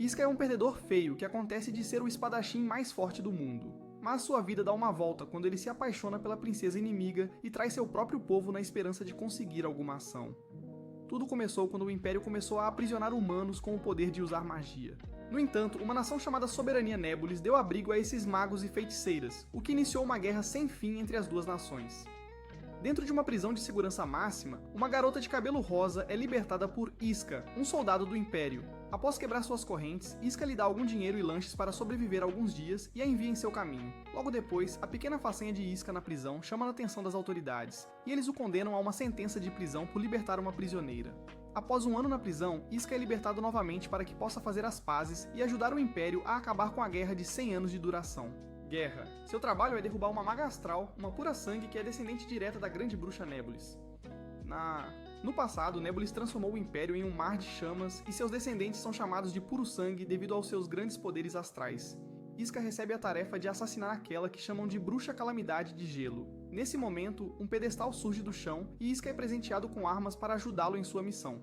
Isca é um perdedor feio que acontece de ser o espadachim mais forte do mundo. Mas sua vida dá uma volta quando ele se apaixona pela princesa inimiga e traz seu próprio povo na esperança de conseguir alguma ação. Tudo começou quando o Império começou a aprisionar humanos com o poder de usar magia. No entanto, uma nação chamada Soberania Nebulis deu abrigo a esses magos e feiticeiras, o que iniciou uma guerra sem fim entre as duas nações. Dentro de uma prisão de segurança máxima, uma garota de cabelo rosa é libertada por Isca, um soldado do Império. Após quebrar suas correntes, Isca lhe dá algum dinheiro e lanches para sobreviver alguns dias e a envia em seu caminho. Logo depois, a pequena façanha de Isca na prisão chama a atenção das autoridades, e eles o condenam a uma sentença de prisão por libertar uma prisioneira. Após um ano na prisão, Isca é libertado novamente para que possa fazer as pazes e ajudar o Império a acabar com a guerra de 100 anos de duração. Guerra. Seu trabalho é derrubar uma maga astral, uma pura sangue que é descendente direta da grande bruxa Nebulis. No passado, Nebulis transformou o Império em um mar de chamas e seus descendentes são chamados de puro sangue devido aos seus grandes poderes astrais. Isca recebe a tarefa de assassinar aquela que chamam de Bruxa Calamidade de Gelo. Nesse momento, um pedestal surge do chão e Isca é presenteado com armas para ajudá-lo em sua missão.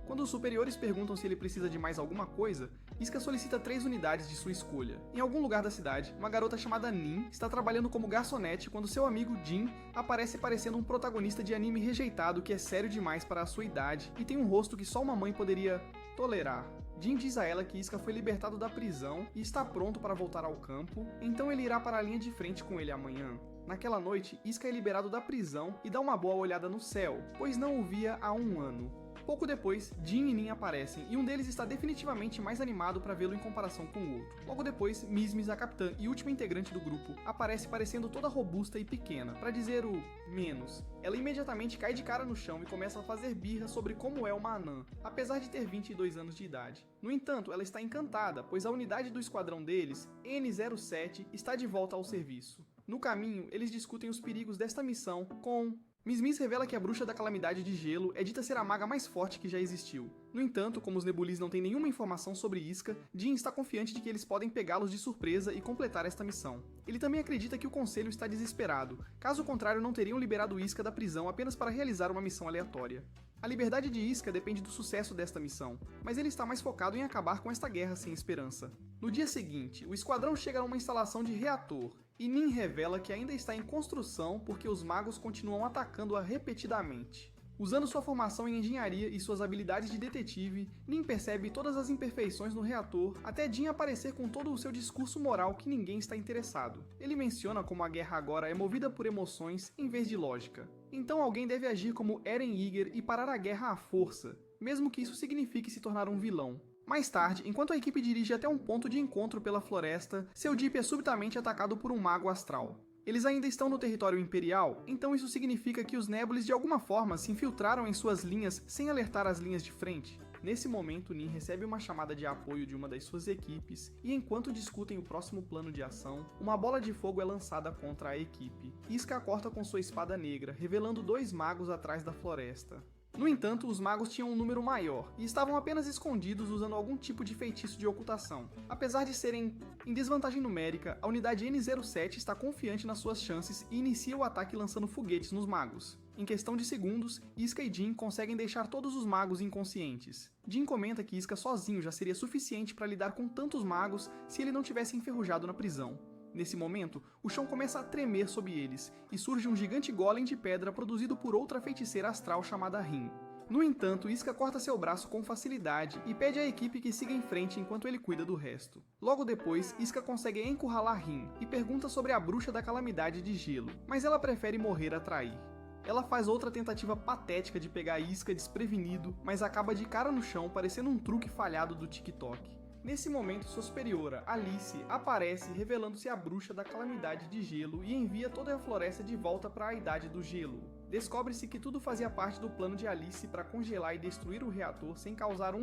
Quando os superiores perguntam se ele precisa de mais alguma coisa, Isca solicita 3 unidades de sua escolha. Em algum lugar da cidade, uma garota chamada Nin está trabalhando como garçonete quando seu amigo Jin aparece parecendo um protagonista de anime rejeitado que é sério demais para a sua idade e tem um rosto que só uma mãe poderia tolerar. Jin diz a ela que Isca foi libertado da prisão e está pronto para voltar ao campo, então ele irá para a linha de frente com ele amanhã. Naquela noite, Isca é liberado da prisão e dá uma boa olhada no céu, pois não o via há um ano. Pouco depois, Jin e Nin aparecem, e um deles está definitivamente mais animado para vê-lo em comparação com o outro. Logo depois, Mizmiz, a capitã e última integrante do grupo, aparece parecendo toda robusta e pequena, para dizer o menos. Ela imediatamente cai de cara no chão e começa a fazer birra sobre como é uma anã, apesar de ter 22 anos de idade. No entanto, ela está encantada, pois a unidade do esquadrão deles, N07, está de volta ao serviço. No caminho, eles discutem os perigos desta missão com... Mizmiz revela que a Bruxa da Calamidade de Gelo é dita ser a maga mais forte que já existiu. No entanto, como os Nebulis não têm nenhuma informação sobre Isca, Jin está confiante de que eles podem pegá-los de surpresa e completar esta missão. Ele também acredita que o Conselho está desesperado, caso contrário não teriam liberado Isca da prisão apenas para realizar uma missão aleatória. A liberdade de Isca depende do sucesso desta missão, mas ele está mais focado em acabar com esta guerra sem esperança. No dia seguinte, o esquadrão chega a uma instalação de reator, e Nin revela que ainda está em construção porque os magos continuam atacando-a repetidamente. Usando sua formação em engenharia e suas habilidades de detetive, Nin percebe todas as imperfeições no reator, até Jin aparecer com todo o seu discurso moral que ninguém está interessado. Ele menciona como a guerra agora é movida por emoções em vez de lógica. Então alguém deve agir como Eren Yeager e parar a guerra à força, mesmo que isso signifique se tornar um vilão. Mais tarde, enquanto a equipe dirige até um ponto de encontro pela floresta, seu jeep é subitamente atacado por um mago astral. Eles ainda estão no território imperial, então isso significa que os Nebulis de alguma forma se infiltraram em suas linhas sem alertar as linhas de frente. Nesse momento, Nin recebe uma chamada de apoio de uma das suas equipes, e enquanto discutem o próximo plano de ação, uma bola de fogo é lançada contra a equipe. Isca a corta com sua espada negra, revelando 2 magos atrás da floresta. No entanto, os magos tinham um número maior, e estavam apenas escondidos usando algum tipo de feitiço de ocultação. Apesar de serem em desvantagem numérica, a unidade N07 está confiante nas suas chances e inicia o ataque lançando foguetes nos magos. Em questão de segundos, Isca e Jin conseguem deixar todos os magos inconscientes. Jin comenta que Isca sozinho já seria suficiente para lidar com tantos magos se ele não tivesse enferrujado na prisão. Nesse momento, o chão começa a tremer sob eles, e surge um gigante golem de pedra produzido por outra feiticeira astral chamada Rin. No entanto, Isca corta seu braço com facilidade e pede à equipe que siga em frente enquanto ele cuida do resto. Logo depois, Isca consegue encurralar Rin e pergunta sobre a Bruxa da Calamidade de Gelo, mas ela prefere morrer a trair. Ela faz outra tentativa patética de pegar Isca desprevenido, mas acaba de cara no chão parecendo um truque falhado do TikTok. Nesse momento, sua superiora, Alice, aparece revelando-se a Bruxa da Calamidade de Gelo e envia toda a floresta de volta para a Idade do Gelo. Descobre-se que tudo fazia parte do plano de Alice para congelar e destruir o reator sem causar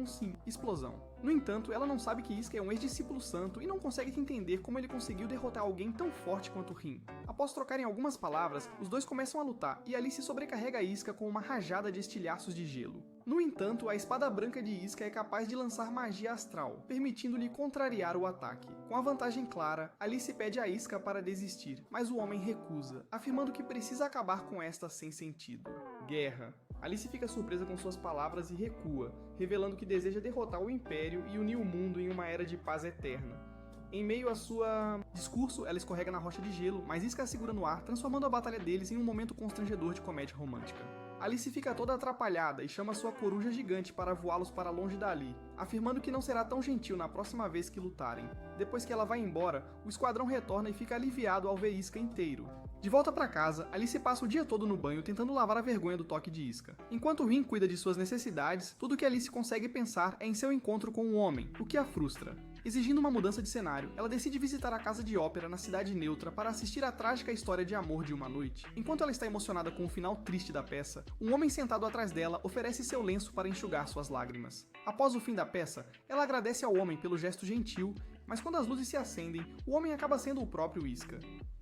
explosão. No entanto, ela não sabe que Isca é um ex-discípulo santo e não consegue entender como ele conseguiu derrotar alguém tão forte quanto Rin. Após trocarem algumas palavras, os dois começam a lutar e Alice sobrecarrega Isca com uma rajada de estilhaços de gelo. No entanto, a espada branca de Isca é capaz de lançar magia astral, permitindo-lhe contrariar o ataque. Com a vantagem clara, Alice pede a Isca para desistir, mas o homem recusa, afirmando que precisa acabar com esta sem sentido. Guerra. Alice fica surpresa com suas palavras e recua, revelando que deseja derrotar o Império e unir o mundo em uma era de paz eterna. Em meio a sua discurso, ela escorrega na rocha de gelo, mas Isca a segura no ar, transformando a batalha deles em um momento constrangedor de comédia romântica. Alice fica toda atrapalhada e chama sua coruja gigante para voá-los para longe dali, afirmando que não será tão gentil na próxima vez que lutarem. Depois que ela vai embora, o esquadrão retorna e fica aliviado ao ver Isca inteiro. De volta para casa, Alice passa o dia todo no banho tentando lavar a vergonha do toque de Isca. Enquanto Rin cuida de suas necessidades, tudo que Alice consegue pensar é em seu encontro com um homem, o que a frustra. Exigindo uma mudança de cenário, ela decide visitar a casa de ópera na cidade neutra para assistir à trágica história de amor de uma noite. Enquanto ela está emocionada com o final triste da peça, um homem sentado atrás dela oferece seu lenço para enxugar suas lágrimas. Após o fim da peça, ela agradece ao homem pelo gesto gentil, mas quando as luzes se acendem, o homem acaba sendo o próprio Isca.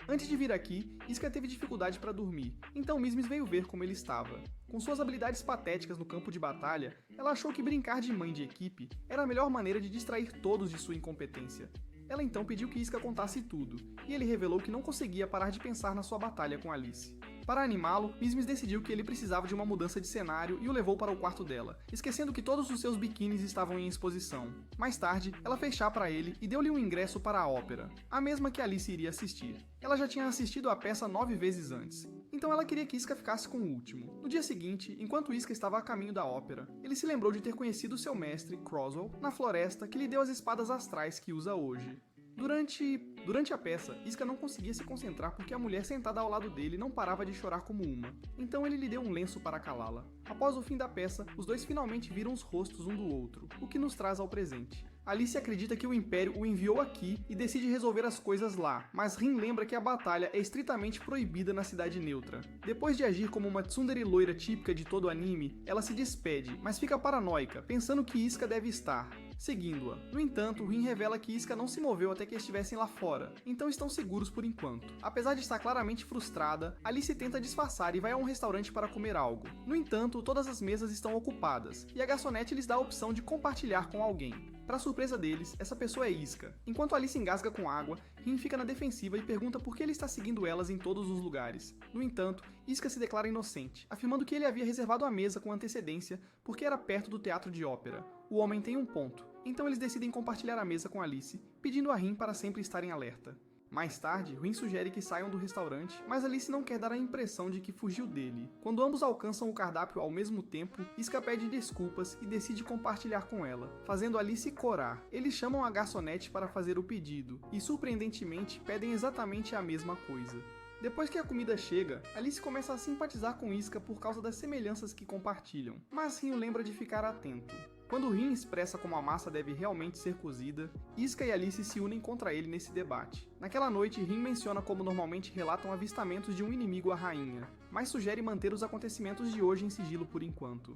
Antes de vir aqui, Isca teve dificuldade para dormir, então Mizmiz veio ver como ele estava. Com suas habilidades patéticas no campo de batalha, ela achou que brincar de mãe de equipe era a melhor maneira de distrair todos de sua incompetência. Ela então pediu que Isca contasse tudo, e ele revelou que não conseguia parar de pensar na sua batalha com Alice. Para animá-lo, Mizmiz decidiu que ele precisava de uma mudança de cenário e o levou para o quarto dela, esquecendo que todos os seus biquínis estavam em exposição. Mais tarde, ela fez chá para ele e deu-lhe um ingresso para a ópera, a mesma que Alice iria assistir. Ela já tinha assistido a peça 9 vezes antes, então ela queria que Isca ficasse com o último. No dia seguinte, enquanto Isca estava a caminho da ópera, ele se lembrou de ter conhecido seu mestre, Croswell, na floresta que lhe deu as espadas astrais que usa hoje. Durante a peça, Isca não conseguia se concentrar porque a mulher sentada ao lado dele não parava de chorar como uma, então ele lhe deu um lenço para calá-la. Após o fim da peça, os dois finalmente viram os rostos um do outro, o que nos traz ao presente. Alice acredita que o Império o enviou aqui e decide resolver as coisas lá, mas Rin lembra que a batalha é estritamente proibida na cidade neutra. Depois de agir como uma tsundere loira típica de todo anime, ela se despede, mas fica paranoica, pensando que Isca deve estar seguindo-a. No entanto, Rin revela que Isca não se moveu até que estivessem lá fora, então estão seguros por enquanto. Apesar de estar claramente frustrada, Alice tenta disfarçar e vai a um restaurante para comer algo. No entanto, todas as mesas estão ocupadas, e a garçonete lhes dá a opção de compartilhar com alguém. Para surpresa deles, essa pessoa é Isca. Enquanto Alice engasga com água, Rin fica na defensiva e pergunta por que ele está seguindo elas em todos os lugares. No entanto, Isca se declara inocente, afirmando que ele havia reservado a mesa com antecedência porque era perto do teatro de ópera. O homem tem um ponto, então eles decidem compartilhar a mesa com Alice, pedindo a Rin para sempre estar em alerta. Mais tarde, Rin sugere que saiam do restaurante, mas Alice não quer dar a impressão de que fugiu dele. Quando ambos alcançam o cardápio ao mesmo tempo, Isca pede desculpas e decide compartilhar com ela, fazendo Alice corar. Eles chamam a garçonete para fazer o pedido, e surpreendentemente pedem exatamente a mesma coisa. Depois que a comida chega, Alice começa a simpatizar com Isca por causa das semelhanças que compartilham, mas Rin lembra de ficar atento. Quando Rin expressa como a massa deve realmente ser cozida, Isca e Alice se unem contra ele nesse debate. Naquela noite, Rin menciona como normalmente relatam avistamentos de um inimigo à rainha, mas sugere manter os acontecimentos de hoje em sigilo por enquanto.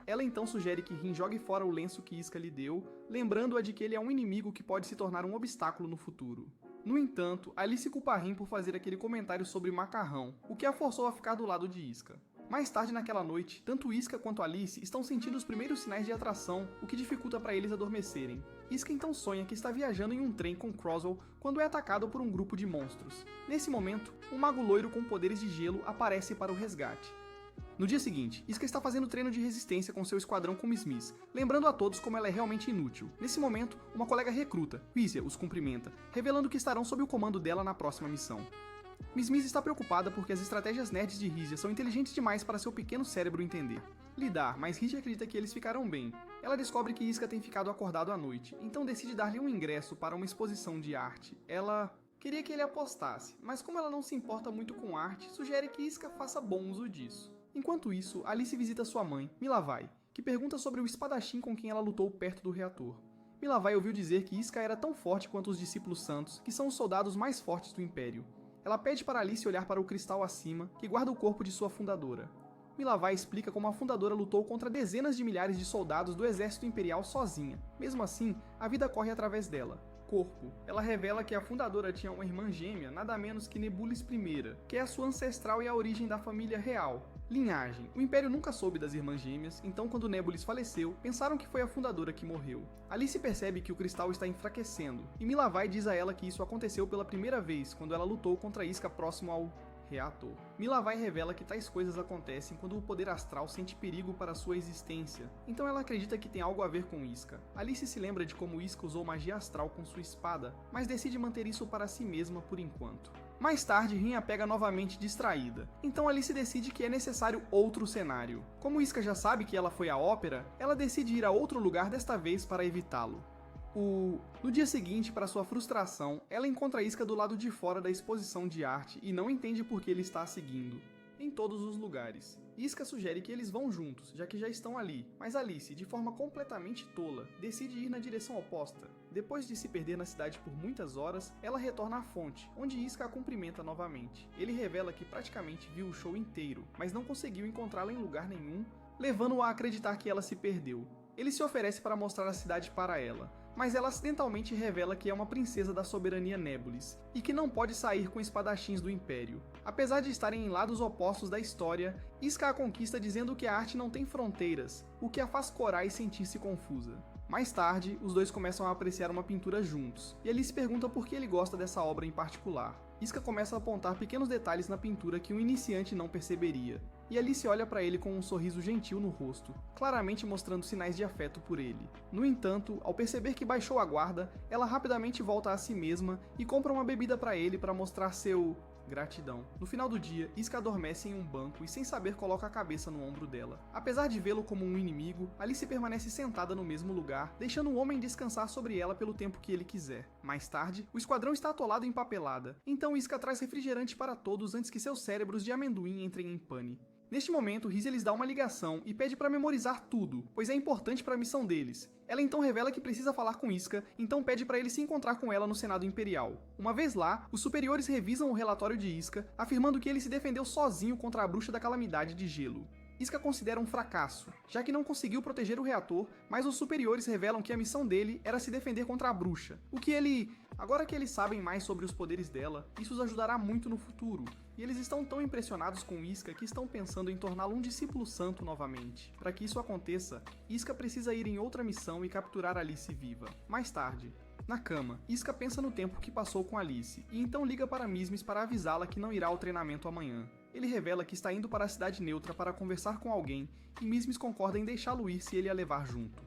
Ela então sugere que Rin jogue fora o lenço que Isca lhe deu, lembrando-a de que ele é um inimigo que pode se tornar um obstáculo no futuro. No entanto, Alice culpa Rin por fazer aquele comentário sobre macarrão, o que a forçou a ficar do lado de Isca. Mais tarde naquela noite, tanto Isca quanto Alice estão sentindo os primeiros sinais de atração, o que dificulta para eles adormecerem. Isca então sonha que está viajando em um trem com Croswell quando é atacado por um grupo de monstros. Nesse momento, um mago loiro com poderes de gelo aparece para o resgate. No dia seguinte, Isca está fazendo treino de resistência com seu esquadrão com Mizmiz, lembrando a todos como ela é realmente inútil. Nesse momento, uma colega recruta, Rizia, os cumprimenta, revelando que estarão sob o comando dela na próxima missão. Mizmiz está preocupada porque as estratégias nerds de Rizia são inteligentes demais para seu pequeno cérebro entender. Lidar, mas Rizia acredita que eles ficarão bem. Ela descobre que Isca tem ficado acordado à noite, então decide dar-lhe um ingresso para uma exposição de arte. Ela queria que ele apostasse, mas como ela não se importa muito com arte, sugere que Isca faça bom uso disso. Enquanto isso, Alice visita sua mãe, Milavai, que pergunta sobre o espadachim com quem ela lutou perto do reator. Milavai ouviu dizer que Isca era tão forte quanto os discípulos santos, que são os soldados mais fortes do Império. Ela pede para Alice olhar para o cristal acima, que guarda o corpo de sua fundadora. Milavai explica como a fundadora lutou contra dezenas de milhares de soldados do exército imperial sozinha. Mesmo assim, a vida corre através dela. Corpo. Ela revela que a fundadora tinha uma irmã gêmea, nada menos que Nebulis I, que é a sua ancestral e a origem da família real. Linhagem. O Império nunca soube das irmãs gêmeas, então quando Nebulis faleceu, pensaram que foi a fundadora que morreu. Alice percebe que o cristal está enfraquecendo, e Milavai diz a ela que isso aconteceu pela primeira vez quando ela lutou contra Isca próximo ao reator. Milavai revela que tais coisas acontecem quando o poder astral sente perigo para sua existência, então ela acredita que tem algo a ver com Iska. Alice se lembra de como Iska usou magia astral com sua espada, mas decide manter isso para si mesma por enquanto. Mais tarde, Rin a pega novamente distraída, então Alice decide que é necessário outro cenário. Como Iska já sabe que ela foi à ópera, ela decide ir a outro lugar desta vez para evitá-lo. No dia seguinte, para sua frustração, ela encontra Iska do lado de fora da exposição de arte e não entende por que ele está a seguindo. Em todos os lugares. Iska sugere que eles vão juntos, já que já estão ali, mas Alice, de forma completamente tola, decide ir na direção oposta. Depois de se perder na cidade por muitas horas, ela retorna à fonte, onde Iska a cumprimenta novamente. Ele revela que praticamente viu o show inteiro, mas não conseguiu encontrá-la em lugar nenhum, levando-a a acreditar que ela se perdeu. Ele se oferece para mostrar a cidade para ela, mas ela acidentalmente revela que é uma princesa da soberania Nebulis, e que não pode sair com espadachins do Império. Apesar de estarem em lados opostos da história, Iska a conquista dizendo que a arte não tem fronteiras, o que a faz corar e sentir-se confusa. Mais tarde, os dois começam a apreciar uma pintura juntos, e Alice pergunta por que ele gosta dessa obra em particular. Iska começa a apontar pequenos detalhes na pintura que um iniciante não perceberia, e Alice olha para ele com um sorriso gentil no rosto, claramente mostrando sinais de afeto por ele. No entanto, ao perceber que baixou a guarda, ela rapidamente volta a si mesma e compra uma bebida para ele para mostrar seu gratidão. No final do dia, Iska adormece em um banco e sem saber coloca a cabeça no ombro dela. Apesar de vê-lo como um inimigo, Alice permanece sentada no mesmo lugar, deixando o homem descansar sobre ela pelo tempo que ele quiser. Mais tarde, o esquadrão está atolado em papelada, então Iska traz refrigerante para todos antes que seus cérebros de amendoim entrem em pane. Neste momento, Rize lhes dá uma ligação e pede para memorizar tudo, pois é importante para a missão deles. Ela então revela que precisa falar com Iska, então pede para ele se encontrar com ela no Senado Imperial. Uma vez lá, os superiores revisam o relatório de Iska, afirmando que ele se defendeu sozinho contra a bruxa da calamidade de gelo. Iska considera um fracasso, já que não conseguiu proteger o reator, mas os superiores revelam que a missão dele era se defender contra a bruxa, o que ele... Agora que eles sabem mais sobre os poderes dela, isso os ajudará muito no futuro, e eles estão tão impressionados com Iska que estão pensando em torná-lo um discípulo santo novamente. Para que isso aconteça, Iska precisa ir em outra missão e capturar Alice viva. Mais tarde, na cama, Iska pensa no tempo que passou com Alice, e então liga para Mismes para avisá-la que não irá ao treinamento amanhã. Ele revela que está indo para a cidade neutra para conversar com alguém, e Mismes concorda em deixá-lo ir se ele a levar junto.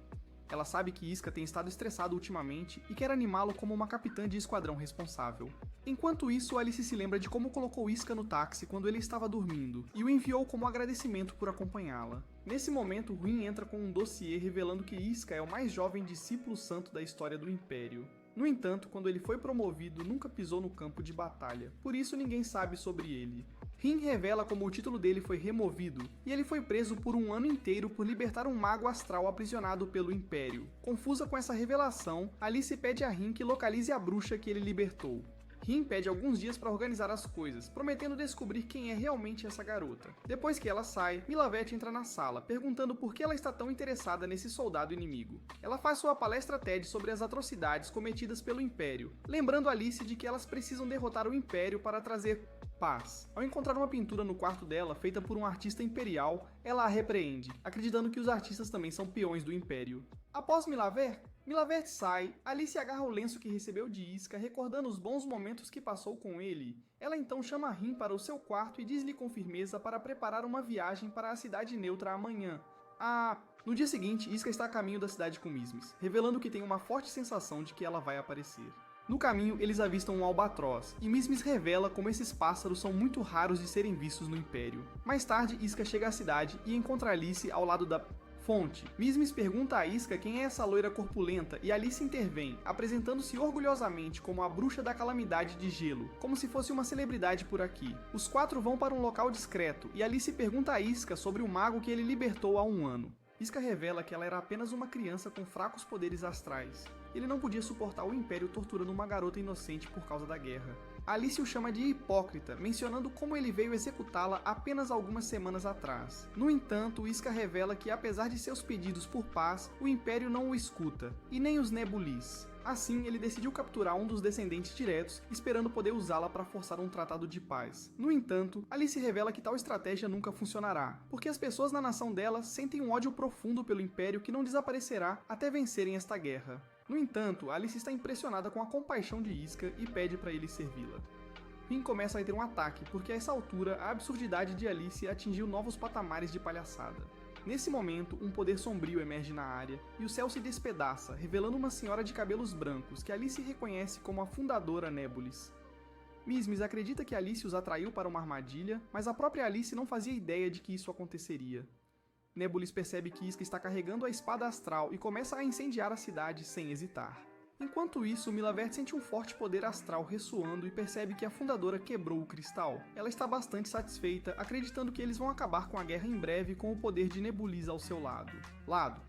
Ela sabe que Iska tem estado estressado ultimamente e quer animá-lo como uma capitã de esquadrão responsável. Enquanto isso, Alice se lembra de como colocou Iska no táxi quando ele estava dormindo, e o enviou como agradecimento por acompanhá-la. Nesse momento, Rin entra com um dossiê revelando que Iska é o mais jovem discípulo santo da história do Império. No entanto, quando ele foi promovido, nunca pisou no campo de batalha, por isso ninguém sabe sobre ele. Rin revela como o título dele foi removido, e ele foi preso por um ano inteiro por libertar um mago astral aprisionado pelo Império. Confusa com essa revelação, Alice pede a Rin que localize a bruxa que ele libertou. Rin pede alguns dias para organizar as coisas, prometendo descobrir quem é realmente essa garota. Depois que ela sai, Milavete entra na sala, perguntando por que ela está tão interessada nesse soldado inimigo. Ela faz sua palestra TED sobre as atrocidades cometidas pelo Império, lembrando Alice de que elas precisam derrotar o Império para trazer paz. Ao encontrar uma pintura no quarto dela, feita por um artista imperial, ela a repreende, acreditando que os artistas também são peões do Império. Após Milavert sai, Alice agarra o lenço que recebeu de Iska, recordando os bons momentos que passou com ele. Ela então chama Rin para o seu quarto e diz-lhe com firmeza para preparar uma viagem para a cidade neutra amanhã. No dia seguinte, Iska está a caminho da cidade com Mismes, revelando que tem uma forte sensação de que ela vai aparecer. No caminho, eles avistam um albatroz, e Mismes revela como esses pássaros são muito raros de serem vistos no Império. Mais tarde, Iska chega à cidade e encontra Alice ao lado da fonte. Mismes pergunta a Iska quem é essa loira corpulenta e Alice intervém, apresentando-se orgulhosamente como a bruxa da calamidade de gelo, como se fosse uma celebridade por aqui. Os quatro vão para um local discreto e Alice pergunta a Iska sobre o mago que ele libertou há um ano. Iska revela que ela era apenas uma criança com fracos poderes astrais. Ele não podia suportar o Império torturando uma garota inocente por causa da guerra. Alice o chama de hipócrita, mencionando como ele veio executá-la apenas algumas semanas atrás. No entanto, Iska revela que apesar de seus pedidos por paz, o Império não o escuta, e nem os Nebulis. Assim, ele decidiu capturar um dos descendentes diretos, esperando poder usá-la para forçar um tratado de paz. No entanto, Alice revela que tal estratégia nunca funcionará, porque as pessoas na nação dela sentem um ódio profundo pelo Império que não desaparecerá até vencerem esta guerra. No entanto, Alice está impressionada com a compaixão de Iska e pede para ele servi-la. Rin começa a ter um ataque, porque a essa altura a absurdidade de Alice atingiu novos patamares de palhaçada. Nesse momento, um poder sombrio emerge na área, e o céu se despedaça, revelando uma senhora de cabelos brancos, que Alice reconhece como a fundadora Nebulis. Mizmiz acredita que Alice os atraiu para uma armadilha, mas a própria Alice não fazia ideia de que isso aconteceria. Nebulis percebe que Iska está carregando a espada astral e começa a incendiar a cidade sem hesitar. Enquanto isso, Milavert sente um forte poder astral ressoando e percebe que a fundadora quebrou o cristal. Ela está bastante satisfeita, acreditando que eles vão acabar com a guerra em breve com o poder de Nebulis ao seu lado.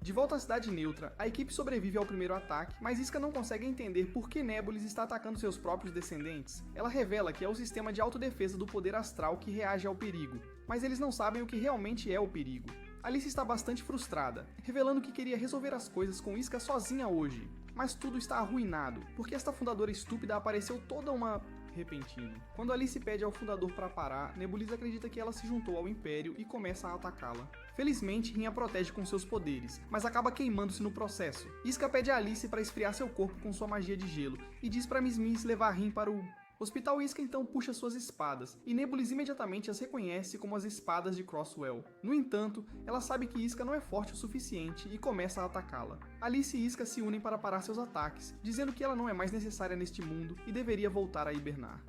De volta à cidade neutra, a equipe sobrevive ao primeiro ataque, mas Iska não consegue entender por que Nebulis está atacando seus próprios descendentes. Ela revela que é o sistema de autodefesa do poder astral que reage ao perigo, mas eles não sabem o que realmente é o perigo. Alice está bastante frustrada, revelando que queria resolver as coisas com Iska sozinha hoje. Mas tudo está arruinado, porque esta fundadora estúpida apareceu toda uma... repentino. Quando Alice pede ao fundador para parar, Nebulis acredita que ela se juntou ao Império e começa a atacá-la. Felizmente, Rin a protege com seus poderes, mas acaba queimando-se no processo. Iska pede a Alice para esfriar seu corpo com sua magia de gelo, e diz para Mizmiz levar Rin para o... Hospital Iska então puxa suas espadas, e Nebulis imediatamente as reconhece como as espadas de Crosswell. No entanto, ela sabe que Iska não é forte o suficiente e começa a atacá-la. Alice e Iska se unem para parar seus ataques, dizendo que ela não é mais necessária neste mundo e deveria voltar a hibernar.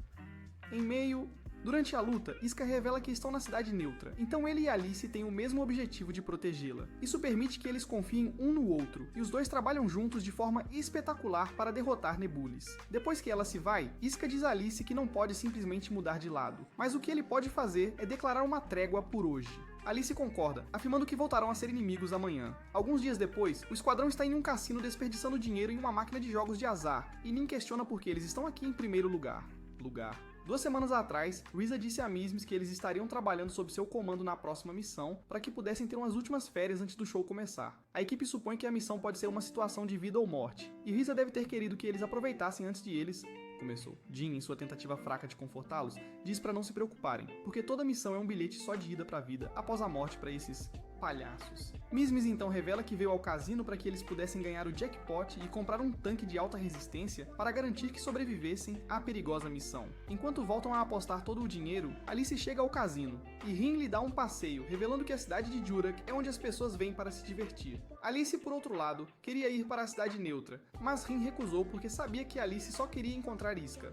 Durante a luta, Iska revela que estão na cidade neutra, então ele e Alice têm o mesmo objetivo de protegê-la. Isso permite que eles confiem um no outro, e os dois trabalham juntos de forma espetacular para derrotar Nebulis. Depois que ela se vai, Iska diz a Alice que não pode simplesmente mudar de lado, mas o que ele pode fazer é declarar uma trégua por hoje. Alice concorda, afirmando que voltarão a ser inimigos amanhã. Alguns dias depois, o esquadrão está em um cassino desperdiçando dinheiro em uma máquina de jogos de azar, e Nin questiona por que eles estão aqui em primeiro lugar. 2 semanas atrás, Riza disse a Mizmiz que eles estariam trabalhando sob seu comando na próxima missão para que pudessem ter umas últimas férias antes do show começar. A equipe supõe que a missão pode ser uma situação de vida ou morte, e Riza deve ter querido que eles aproveitassem antes de eles... Jin, em sua tentativa fraca de confortá-los, diz para não se preocuparem, porque toda missão é um bilhete só de ida para a vida após a morte para esses... palhaços. Mizmiz então revela que veio ao cassino para que eles pudessem ganhar o jackpot e comprar um tanque de alta resistência para garantir que sobrevivessem à perigosa missão. Enquanto voltam a apostar todo o dinheiro, Alice chega ao cassino, e Rin lhe dá um passeio, revelando que a cidade de Jurak é onde as pessoas vêm para se divertir. Alice, por outro lado, queria ir para a cidade neutra, mas Rin recusou porque sabia que Alice só queria encontrar Iska.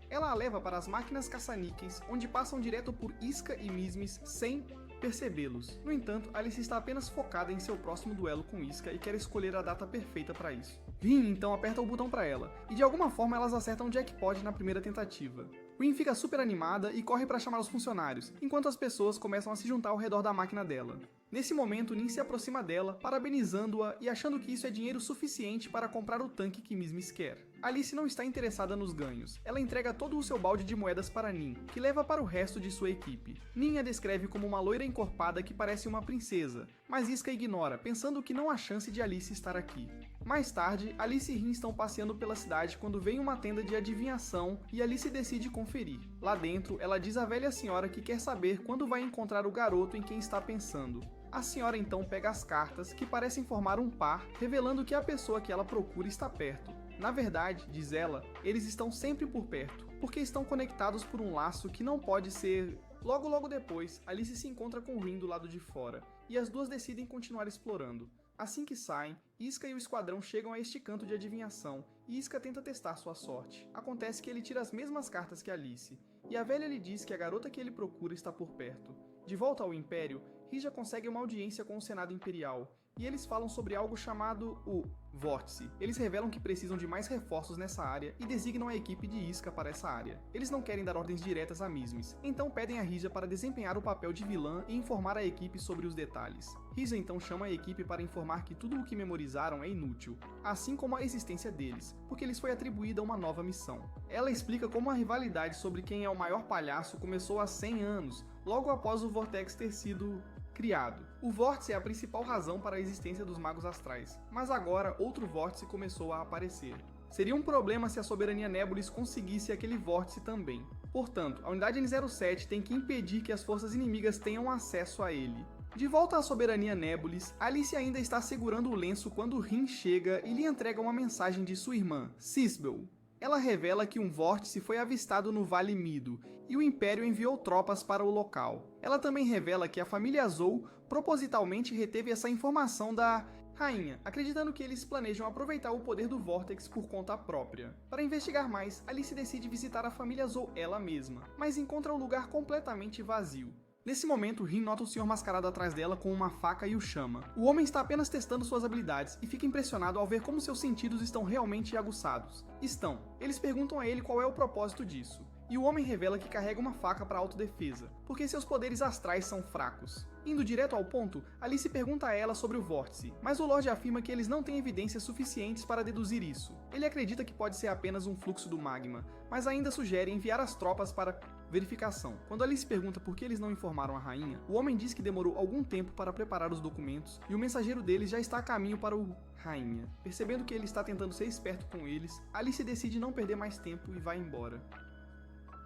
Ela a leva para as máquinas caça-níqueis, onde passam direto por Iska e Mizmiz sem percebê-los. No entanto, Alice está apenas focada em seu próximo duelo com Iska e quer escolher a data perfeita para isso. Rin então aperta o botão para ela, e de alguma forma elas acertam o jackpot na primeira tentativa. Rin fica super animada e corre para chamar os funcionários, enquanto as pessoas começam a se juntar ao redor da máquina dela. Nesse momento, Nin se aproxima dela, parabenizando-a e achando que isso é dinheiro suficiente para comprar o tanque que Mizmiz quer. Alice não está interessada nos ganhos. Ela entrega todo o seu balde de moedas para Nin, que leva para o resto de sua equipe. Nin a descreve como uma loira encorpada que parece uma princesa, mas Iska ignora, pensando que não há chance de Alice estar aqui. Mais tarde, Alice e Rin estão passeando pela cidade quando vem uma tenda de adivinhação e Alice decide conferir. Lá dentro, ela diz à velha senhora que quer saber quando vai encontrar o garoto em quem está pensando. A senhora então pega as cartas, que parecem formar um par, revelando que a pessoa que ela procura está perto. Na verdade, diz ela, eles estão sempre por perto, porque estão conectados por um laço que não pode ser... Logo depois, Alice se encontra com Rin do lado de fora, e as duas decidem continuar explorando. Assim que saem, Iska e o esquadrão chegam a este canto de adivinhação, e Iska tenta testar sua sorte. Acontece que ele tira as mesmas cartas que Alice, e a velha lhe diz que a garota que ele procura está por perto. De volta ao Império, Rija consegue uma audiência com o Senado Imperial, e eles falam sobre algo chamado o Vórtice. Eles revelam que precisam de mais reforços nessa área e designam a equipe de Iska para essa área. Eles não querem dar ordens diretas a Mizmiz, então pedem a Rija para desempenhar o papel de vilã e informar a equipe sobre os detalhes. Rija então chama a equipe para informar que tudo o que memorizaram é inútil, assim como a existência deles, porque lhes foi atribuída uma nova missão. Ela explica como a rivalidade sobre quem é o maior palhaço começou há 100 anos, logo após o Vortex ter sido criado. O vórtice é a principal razão para a existência dos magos astrais, mas agora outro vórtice começou a aparecer. Seria um problema se a soberania Nebulis conseguisse aquele vórtice também. Portanto, a unidade N07 tem que impedir que as forças inimigas tenham acesso a ele. De volta à soberania Nebulis, Alice ainda está segurando o lenço quando Rin chega e lhe entrega uma mensagem de sua irmã, Sisbel. Ela revela que um vórtice foi avistado no Vale Mido e o Império enviou tropas para o local. Ela também revela que a família Zou propositalmente reteve essa informação da rainha, acreditando que eles planejam aproveitar o poder do Vortex por conta própria. Para investigar mais, Alice decide visitar a família Zou ela mesma, mas encontra o lugar completamente vazio. Nesse momento, Rin nota o Sr. Mascarado atrás dela com uma faca e o chama. O homem está apenas testando suas habilidades e fica impressionado ao ver como seus sentidos estão realmente aguçados. Eles perguntam a ele qual é o propósito disso, e o homem revela que carrega uma faca para autodefesa, porque seus poderes astrais são fracos. Indo direto ao ponto, Alice pergunta a ela sobre o vórtice, mas o Lorde afirma que eles não têm evidências suficientes para deduzir isso. Ele acredita que pode ser apenas um fluxo do magma, mas ainda sugere enviar as tropas para verificação. Quando Alice pergunta por que eles não informaram a rainha, o homem diz que demorou algum tempo para preparar os documentos e o mensageiro deles já está a caminho para o rainha. Percebendo que ele está tentando ser esperto com eles, Alice decide não perder mais tempo e vai embora.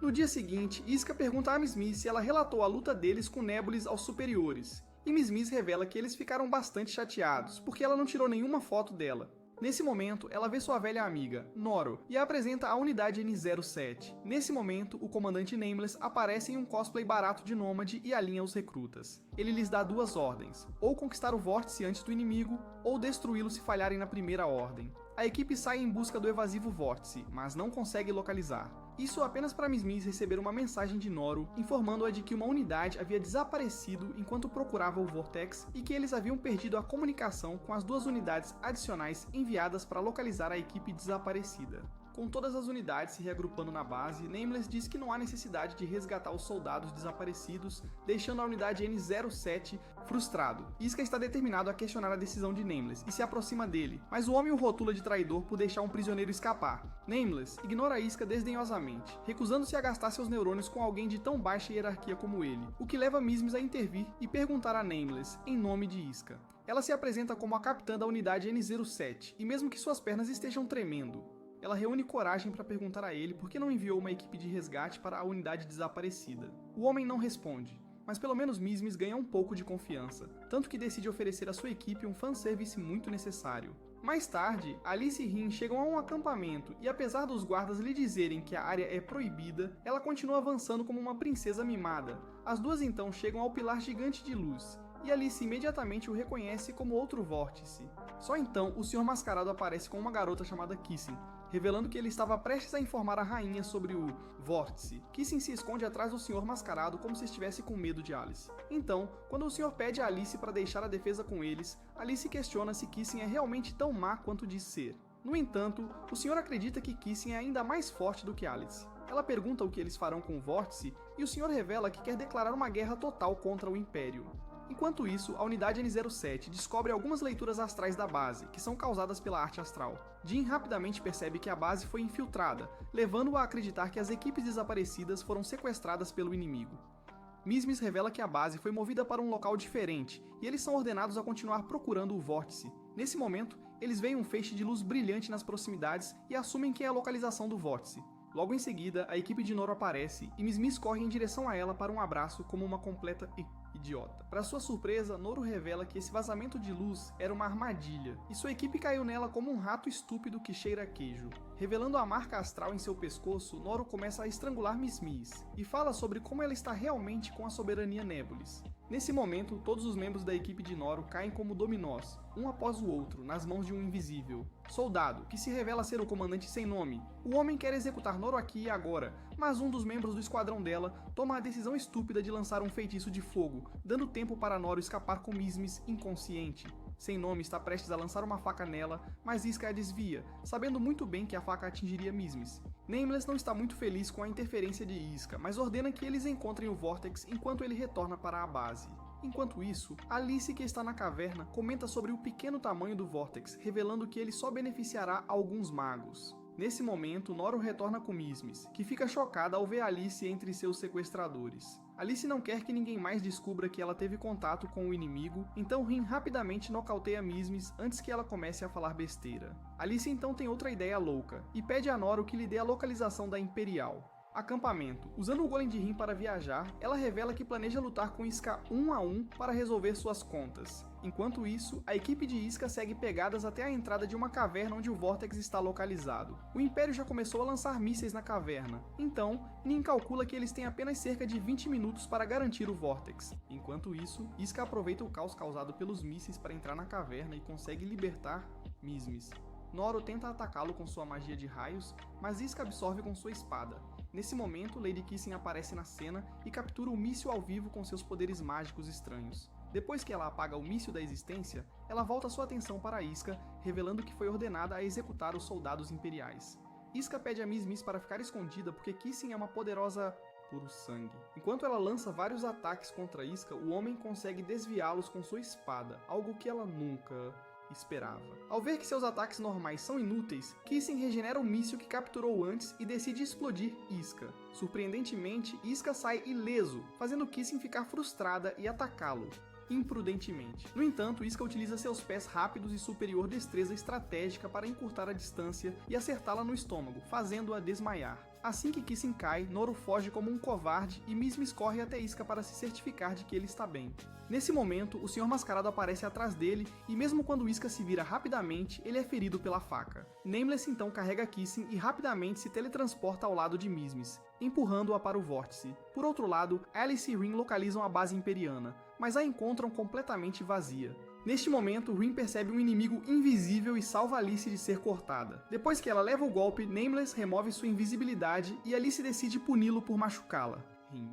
No dia seguinte, Iska pergunta a Miss Miss se ela relatou a luta deles com Nebulis aos superiores, e Miss Miss revela que eles ficaram bastante chateados, porque ela não tirou nenhuma foto dela. Nesse momento, ela vê sua velha amiga, Noro, e a apresenta à unidade N07. Nesse momento, o comandante Nameless aparece em um cosplay barato de nômade e alinha os recrutas. Ele lhes dá duas ordens, ou conquistar o vórtice antes do inimigo, ou destruí-lo se falharem na primeira ordem. A equipe sai em busca do evasivo vórtice, mas não consegue localizar. Isso apenas para Miss Miss receber uma mensagem de Noro, informando-a de que uma unidade havia desaparecido enquanto procurava o Vortex e que eles haviam perdido a comunicação com as duas unidades adicionais enviadas para localizar a equipe desaparecida. Com todas as unidades se reagrupando na base, Nameless diz que não há necessidade de resgatar os soldados desaparecidos, deixando a unidade N07 frustrado. Iska está determinado a questionar a decisão de Nameless e se aproxima dele, mas o homem o rotula de traidor por deixar um prisioneiro escapar. Nameless ignora Iska desdenhosamente, recusando-se a gastar seus neurônios com alguém de tão baixa hierarquia como ele, o que leva Miss Miss a intervir e perguntar a Nameless em nome de Iska. Ela se apresenta como a capitã da unidade N07, e mesmo que suas pernas estejam tremendo, ela reúne coragem para perguntar a ele por que não enviou uma equipe de resgate para a unidade desaparecida. O homem não responde, mas pelo menos Miss Miss ganha um pouco de confiança, tanto que decide oferecer à sua equipe um fanservice muito necessário. Mais tarde, Alice e Rin chegam a um acampamento e apesar dos guardas lhe dizerem que a área é proibida, ela continua avançando como uma princesa mimada. As duas então chegam ao pilar gigante de luz, e Alice imediatamente o reconhece como outro vórtice. Só então, o Sr. Mascarado aparece com uma garota chamada Kissing, revelando que ele estava prestes a informar a rainha sobre o vórtice. Kissing se esconde atrás do Sr. Mascarado como se estivesse com medo de Alice. Então, quando o Sr. pede a Alice para deixar a defesa com eles, Alice questiona se Kissing é realmente tão má quanto diz ser. No entanto, o Sr. acredita que Kissing é ainda mais forte do que Alice. Ela pergunta o que eles farão com o vórtice e o Sr. revela que quer declarar uma guerra total contra o Império. Enquanto isso, a unidade N07 descobre algumas leituras astrais da base, que são causadas pela arte astral. Jin rapidamente percebe que a base foi infiltrada, levando-o a acreditar que as equipes desaparecidas foram sequestradas pelo inimigo. Miss Miss revela que a base foi movida para um local diferente, e eles são ordenados a continuar procurando o vórtice. Nesse momento, eles veem um feixe de luz brilhante nas proximidades e assumem que é a localização do vórtice. Logo em seguida, a equipe de Noro aparece, e Miss Miss corre em direção a ela para um abraço como uma completa idiota. Para sua surpresa, Noro revela que esse vazamento de luz era uma armadilha, e sua equipe caiu nela como um rato estúpido que cheira a queijo. Revelando a marca astral em seu pescoço, Noro começa a estrangular Miss Miss, e fala sobre como ela está realmente com a soberania Nebulis. Nesse momento, todos os membros da equipe de Noro caem como dominós, um após o outro, nas mãos de um invisível. Soldado, que se revela ser o comandante sem nome. O homem quer executar Noro aqui e agora, mas um dos membros do esquadrão dela toma a decisão estúpida de lançar um feitiço de fogo, dando tempo para Noro escapar com Miss Miss inconsciente. Sem nome está prestes a lançar uma faca nela, mas Iska a desvia, sabendo muito bem que a faca atingiria Miss Miss. Nameless não está muito feliz com a interferência de Iska, mas ordena que eles encontrem o Vortex enquanto ele retorna para a base. Enquanto isso, Alice, que está na caverna, comenta sobre o pequeno tamanho do Vortex, revelando que ele só beneficiará alguns magos. Nesse momento, Noro retorna com Miss Miss, que fica chocada ao ver Alice entre seus sequestradores. Alice não quer que ninguém mais descubra que ela teve contato com o inimigo, então Rin rapidamente nocauteia Miss Miss antes que ela comece a falar besteira. Alice então tem outra ideia louca, e pede a Noro que lhe dê a localização da Imperial. Acampamento. Usando o golem de Rin para viajar, ela revela que planeja lutar com Iska 1 a 1 para resolver suas contas. Enquanto isso, a equipe de Iska segue pegadas até a entrada de uma caverna onde o Vortex está localizado. O Império já começou a lançar mísseis na caverna, então Nin calcula que eles têm apenas cerca de 20 minutos para garantir o Vortex. Enquanto isso, Iska aproveita o caos causado pelos mísseis para entrar na caverna e consegue libertar Mismis. Noro tenta atacá-lo com sua magia de raios, mas Iska absorve com sua espada. Nesse momento, Lady Kissing aparece na cena e captura o míssil ao vivo com seus poderes mágicos estranhos. Depois que ela apaga o míssil da existência, ela volta sua atenção para Iska, revelando que foi ordenada a executar os soldados imperiais. Iska pede a Mismis para ficar escondida porque Kissing é uma poderosa puro sangue. Enquanto ela lança vários ataques contra Iska, o homem consegue desviá-los com sua espada, algo que ela nunca esperava. Ao ver que seus ataques normais são inúteis, Kissing regenera o míssil que capturou antes e decide explodir Iska. Surpreendentemente, Iska sai ileso, fazendo Kissing ficar frustrada e atacá-lo imprudentemente. No entanto, Iska utiliza seus pés rápidos e superior destreza estratégica para encurtar a distância e acertá-la no estômago, fazendo-a desmaiar. Assim que Kissing cai, Noro foge como um covarde e Mismis corre até Iska para se certificar de que ele está bem. Nesse momento, o Senhor Mascarado aparece atrás dele e mesmo quando Iska se vira rapidamente, ele é ferido pela faca. Nameless então carrega Kissing e rapidamente se teletransporta ao lado de Mismis, empurrando-a para o vórtice. Por outro lado, Alice e Rin localizam a base imperiana, mas a encontram completamente vazia. Neste momento, Rin percebe um inimigo invisível e salva Alice de ser cortada. Depois que ela leva o golpe, Nameless remove sua invisibilidade e Alice decide puni-lo por machucá-la. Rin.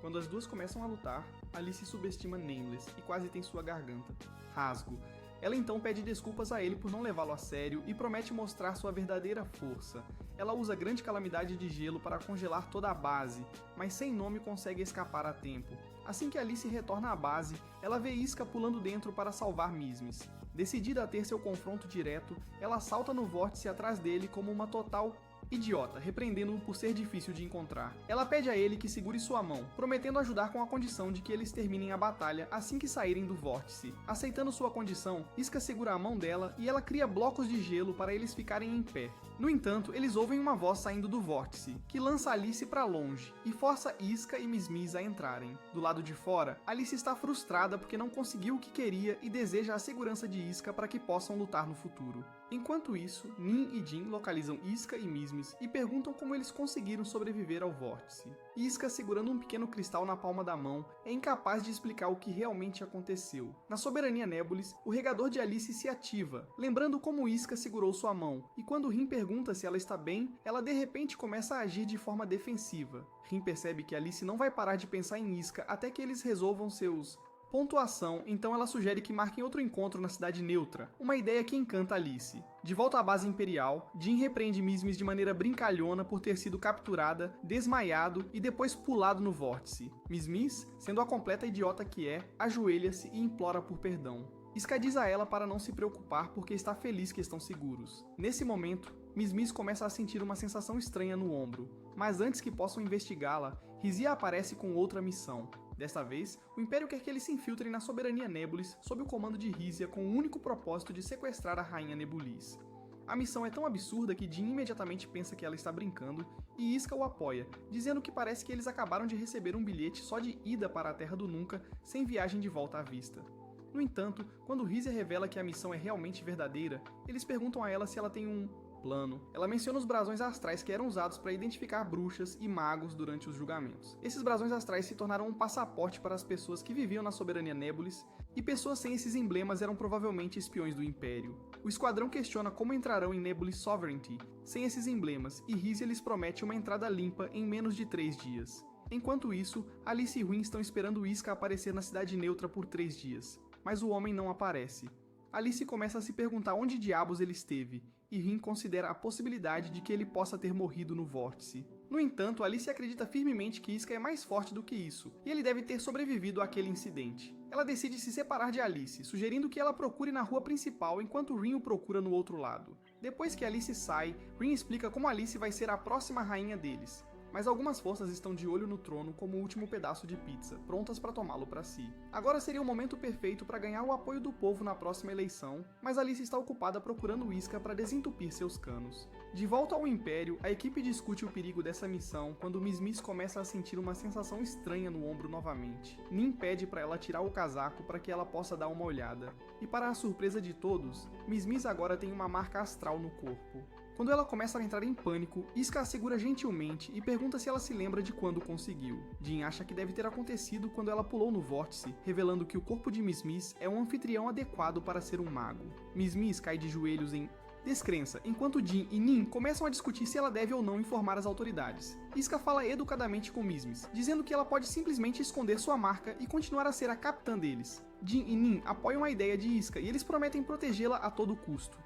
Quando as duas começam a lutar, Alice subestima Nameless e quase tem sua garganta rasgo. Ela então pede desculpas a ele por não levá-lo a sério e promete mostrar sua verdadeira força. Ela usa grande calamidade de gelo para congelar toda a base, mas sem nome consegue escapar a tempo. Assim que Alice retorna à base, ela vê Iska pulando dentro para salvar Mismis. Decidida a ter seu confronto direto, ela salta no vórtice atrás dele como uma total idiota, repreendendo-o por ser difícil de encontrar. Ela pede a ele que segure sua mão, prometendo ajudar com a condição de que eles terminem a batalha assim que saírem do vórtice. Aceitando sua condição, Iska segura a mão dela e ela cria blocos de gelo para eles ficarem em pé. No entanto, eles ouvem uma voz saindo do vórtice, que lança Alice para longe e força Iska e Mismis a entrarem. Do lado de fora, Alice está frustrada porque não conseguiu o que queria e deseja a segurança de Iska para que possam lutar no futuro. Enquanto isso, Nin e Jin localizam Iska e Mismis e perguntam como eles conseguiram sobreviver ao vórtice. Iska, segurando um pequeno cristal na palma da mão, é incapaz de explicar o que realmente aconteceu. Na Soberania Nebulis, o regador de Alice se ativa, lembrando como Iska segurou sua mão, e quando Rin pergunta se ela está bem, ela de repente começa a agir de forma defensiva. Rin percebe que Alice não vai parar de pensar em Iska até que eles resolvam seus pontuação, então ela sugere que marquem outro encontro na Cidade Neutra, uma ideia que encanta Alice. De volta à base imperial, Jin repreende Mismis de maneira brincalhona por ter sido capturada, desmaiado e depois pulado no vórtice. Mismis, sendo a completa idiota que é, ajoelha-se e implora por perdão. Iska diz a ela para não se preocupar porque está feliz que estão seguros. Nesse momento, Mismis começa a sentir uma sensação estranha no ombro, mas antes que possam investigá-la, Rizia aparece com outra missão. Desta vez, o Império quer que eles se infiltrem na Soberania Nebulis sob o comando de Rizia com o único propósito de sequestrar a Rainha Nebulis. A missão é tão absurda que Jin imediatamente pensa que ela está brincando e Iska o apoia, dizendo que parece que eles acabaram de receber um bilhete só de ida para a Terra do Nunca, sem viagem de volta à vista. No entanto, quando Rizia revela que a missão é realmente verdadeira, eles perguntam a ela se ela tem um plano. Ela menciona os brasões astrais que eram usados para identificar bruxas e magos durante os julgamentos. Esses brasões astrais se tornaram um passaporte para as pessoas que viviam na Soberania Nebulis, e pessoas sem esses emblemas eram provavelmente espiões do Império. O esquadrão questiona como entrarão em Nebulis Sovereignty sem esses emblemas, e Rizia lhes promete uma entrada limpa em menos de 3 dias. Enquanto isso, Alice e Rin estão esperando Iska aparecer na Cidade Neutra por 3 dias, mas o homem não aparece. Alice começa a se perguntar onde diabos ele esteve, e Rin considera a possibilidade de que ele possa ter morrido no vórtice. No entanto, Alice acredita firmemente que Iska é mais forte do que isso, e ele deve ter sobrevivido àquele incidente. Ela decide se separar de Alice, sugerindo que ela procure na rua principal enquanto Rin o procura no outro lado. Depois que Alice sai, Rin explica como Alice vai ser a próxima rainha deles. mas algumas forças estão de olho no trono como o último pedaço de pizza, prontas para tomá-lo para si. Agora seria o momento perfeito para ganhar o apoio do povo na próxima eleição, mas Alice está ocupada procurando isca para desentupir seus canos. De volta ao Império, a equipe discute o perigo dessa missão quando Miss Miss começa a sentir uma sensação estranha no ombro novamente. Nin pede para ela tirar o casaco para que ela possa dar uma olhada. E para a surpresa de todos, Miss Miss agora tem uma marca astral no corpo. Quando ela começa a entrar em pânico, Isca a segura gentilmente e pergunta se ela se lembra de quando conseguiu. Jin acha que deve ter acontecido quando ela pulou no vórtice, revelando que o corpo de Miss Miss é um anfitrião adequado para ser um mago. Miss Miss cai de joelhos em descrença, enquanto Jin e Nin começam a discutir se ela deve ou não informar as autoridades. Isca fala educadamente com Miss Miss, dizendo que ela pode simplesmente esconder sua marca e continuar a ser a capitã deles. Jin e Nin apoiam a ideia de Isca e eles prometem protegê-la a todo custo.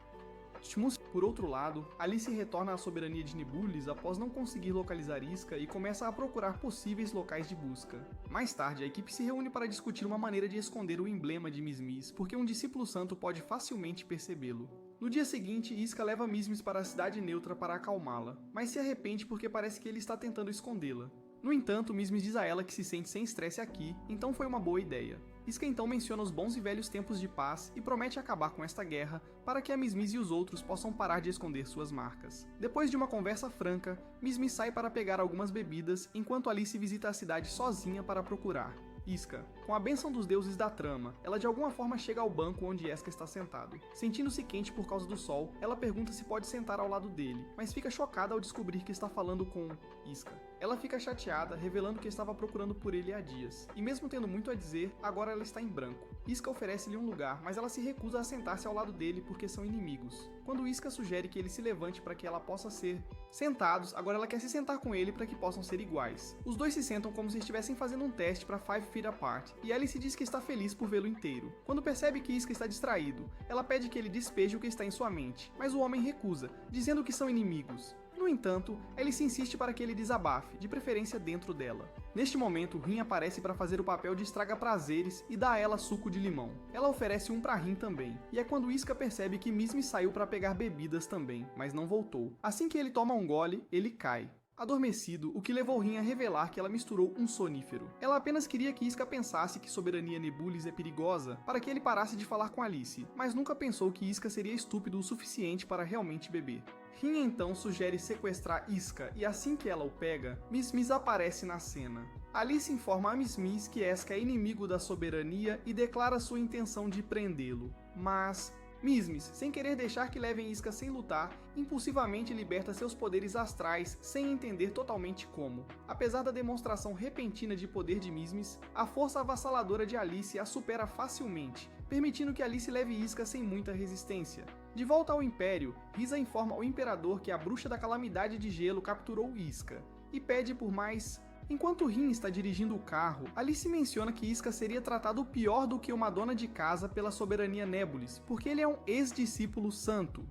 Por outro lado, Alice retorna à soberania de Nebulis após não conseguir localizar Isca e começa a procurar possíveis locais de busca. Mais tarde, a equipe se reúne para discutir uma maneira de esconder o emblema de Miss Miss, porque um discípulo santo pode facilmente percebê-lo. No dia seguinte, Isca leva Miss Miss para a cidade neutra para acalmá-la, mas se arrepende porque parece que ele está tentando escondê-la. No entanto, Miss Miss diz a ela que se sente sem estresse aqui, então foi uma boa ideia. Isca então menciona os bons e velhos tempos de paz e promete acabar com esta guerra para que a Miss Miss e os outros possam parar de esconder suas marcas. Depois de uma conversa franca, Miss Miss sai para pegar algumas bebidas, enquanto Alice visita a cidade sozinha para procurar Isca. Com a bênção dos deuses da trama, ela de alguma forma chega ao banco onde Esca está sentado. Sentindo-se quente por causa do sol, ela pergunta se pode sentar ao lado dele, mas fica chocada ao descobrir que está falando com Isca. Ela fica chateada, revelando que estava procurando por ele há dias, e mesmo tendo muito a dizer, agora ela está em branco. Isca oferece-lhe um lugar, mas ela se recusa a sentar-se ao lado dele porque são inimigos. Quando Isca sugere que ele se levante para que ela possa ser sentados, agora ela quer se sentar com ele para que possam ser iguais. Os dois se sentam como se estivessem fazendo um teste para 5 Feet Apart, e Alice diz que está feliz por vê-lo inteiro. Quando percebe que Isca está distraído, ela pede que ele despeje o que está em sua mente, mas o homem recusa, dizendo que são inimigos. No entanto, Alice insiste para que ele desabafe, de preferência dentro dela. Neste momento, Rin aparece para fazer o papel de estraga-prazeres e dá a ela suco de limão. Ela oferece um para Rin também, e é quando Isca percebe que Miss Miss saiu para pegar bebidas também, mas não voltou. Assim que ele toma um gole, ele cai. Adormecido, o que levou Rin a revelar que ela misturou um sonífero. Ela apenas queria que Isca pensasse que soberania Nebulis é perigosa para que ele parasse de falar com Alice, mas nunca pensou que Isca seria estúpido o suficiente para realmente beber. Rin então sugere sequestrar Isca e assim que ela o pega, Miss Miss aparece na cena. Alice informa a Miss Miss que Esca é inimigo da soberania e declara sua intenção de prendê-lo, mas Miss Miss, sem querer deixar que levem Isca sem lutar, impulsivamente liberta seus poderes astrais sem entender totalmente como. Apesar da demonstração repentina de poder de Miss Miss, a força avassaladora de Alice a supera facilmente, permitindo que Alice leve Isca sem muita resistência. De volta ao Império, Risa informa ao Imperador que a Bruxa da Calamidade de Gelo capturou Isca, e pede por mais. Enquanto Rin está dirigindo o carro, Alice menciona que Isca seria tratado pior do que uma dona de casa pela soberania Nebulis, porque ele é um ex-discípulo santo.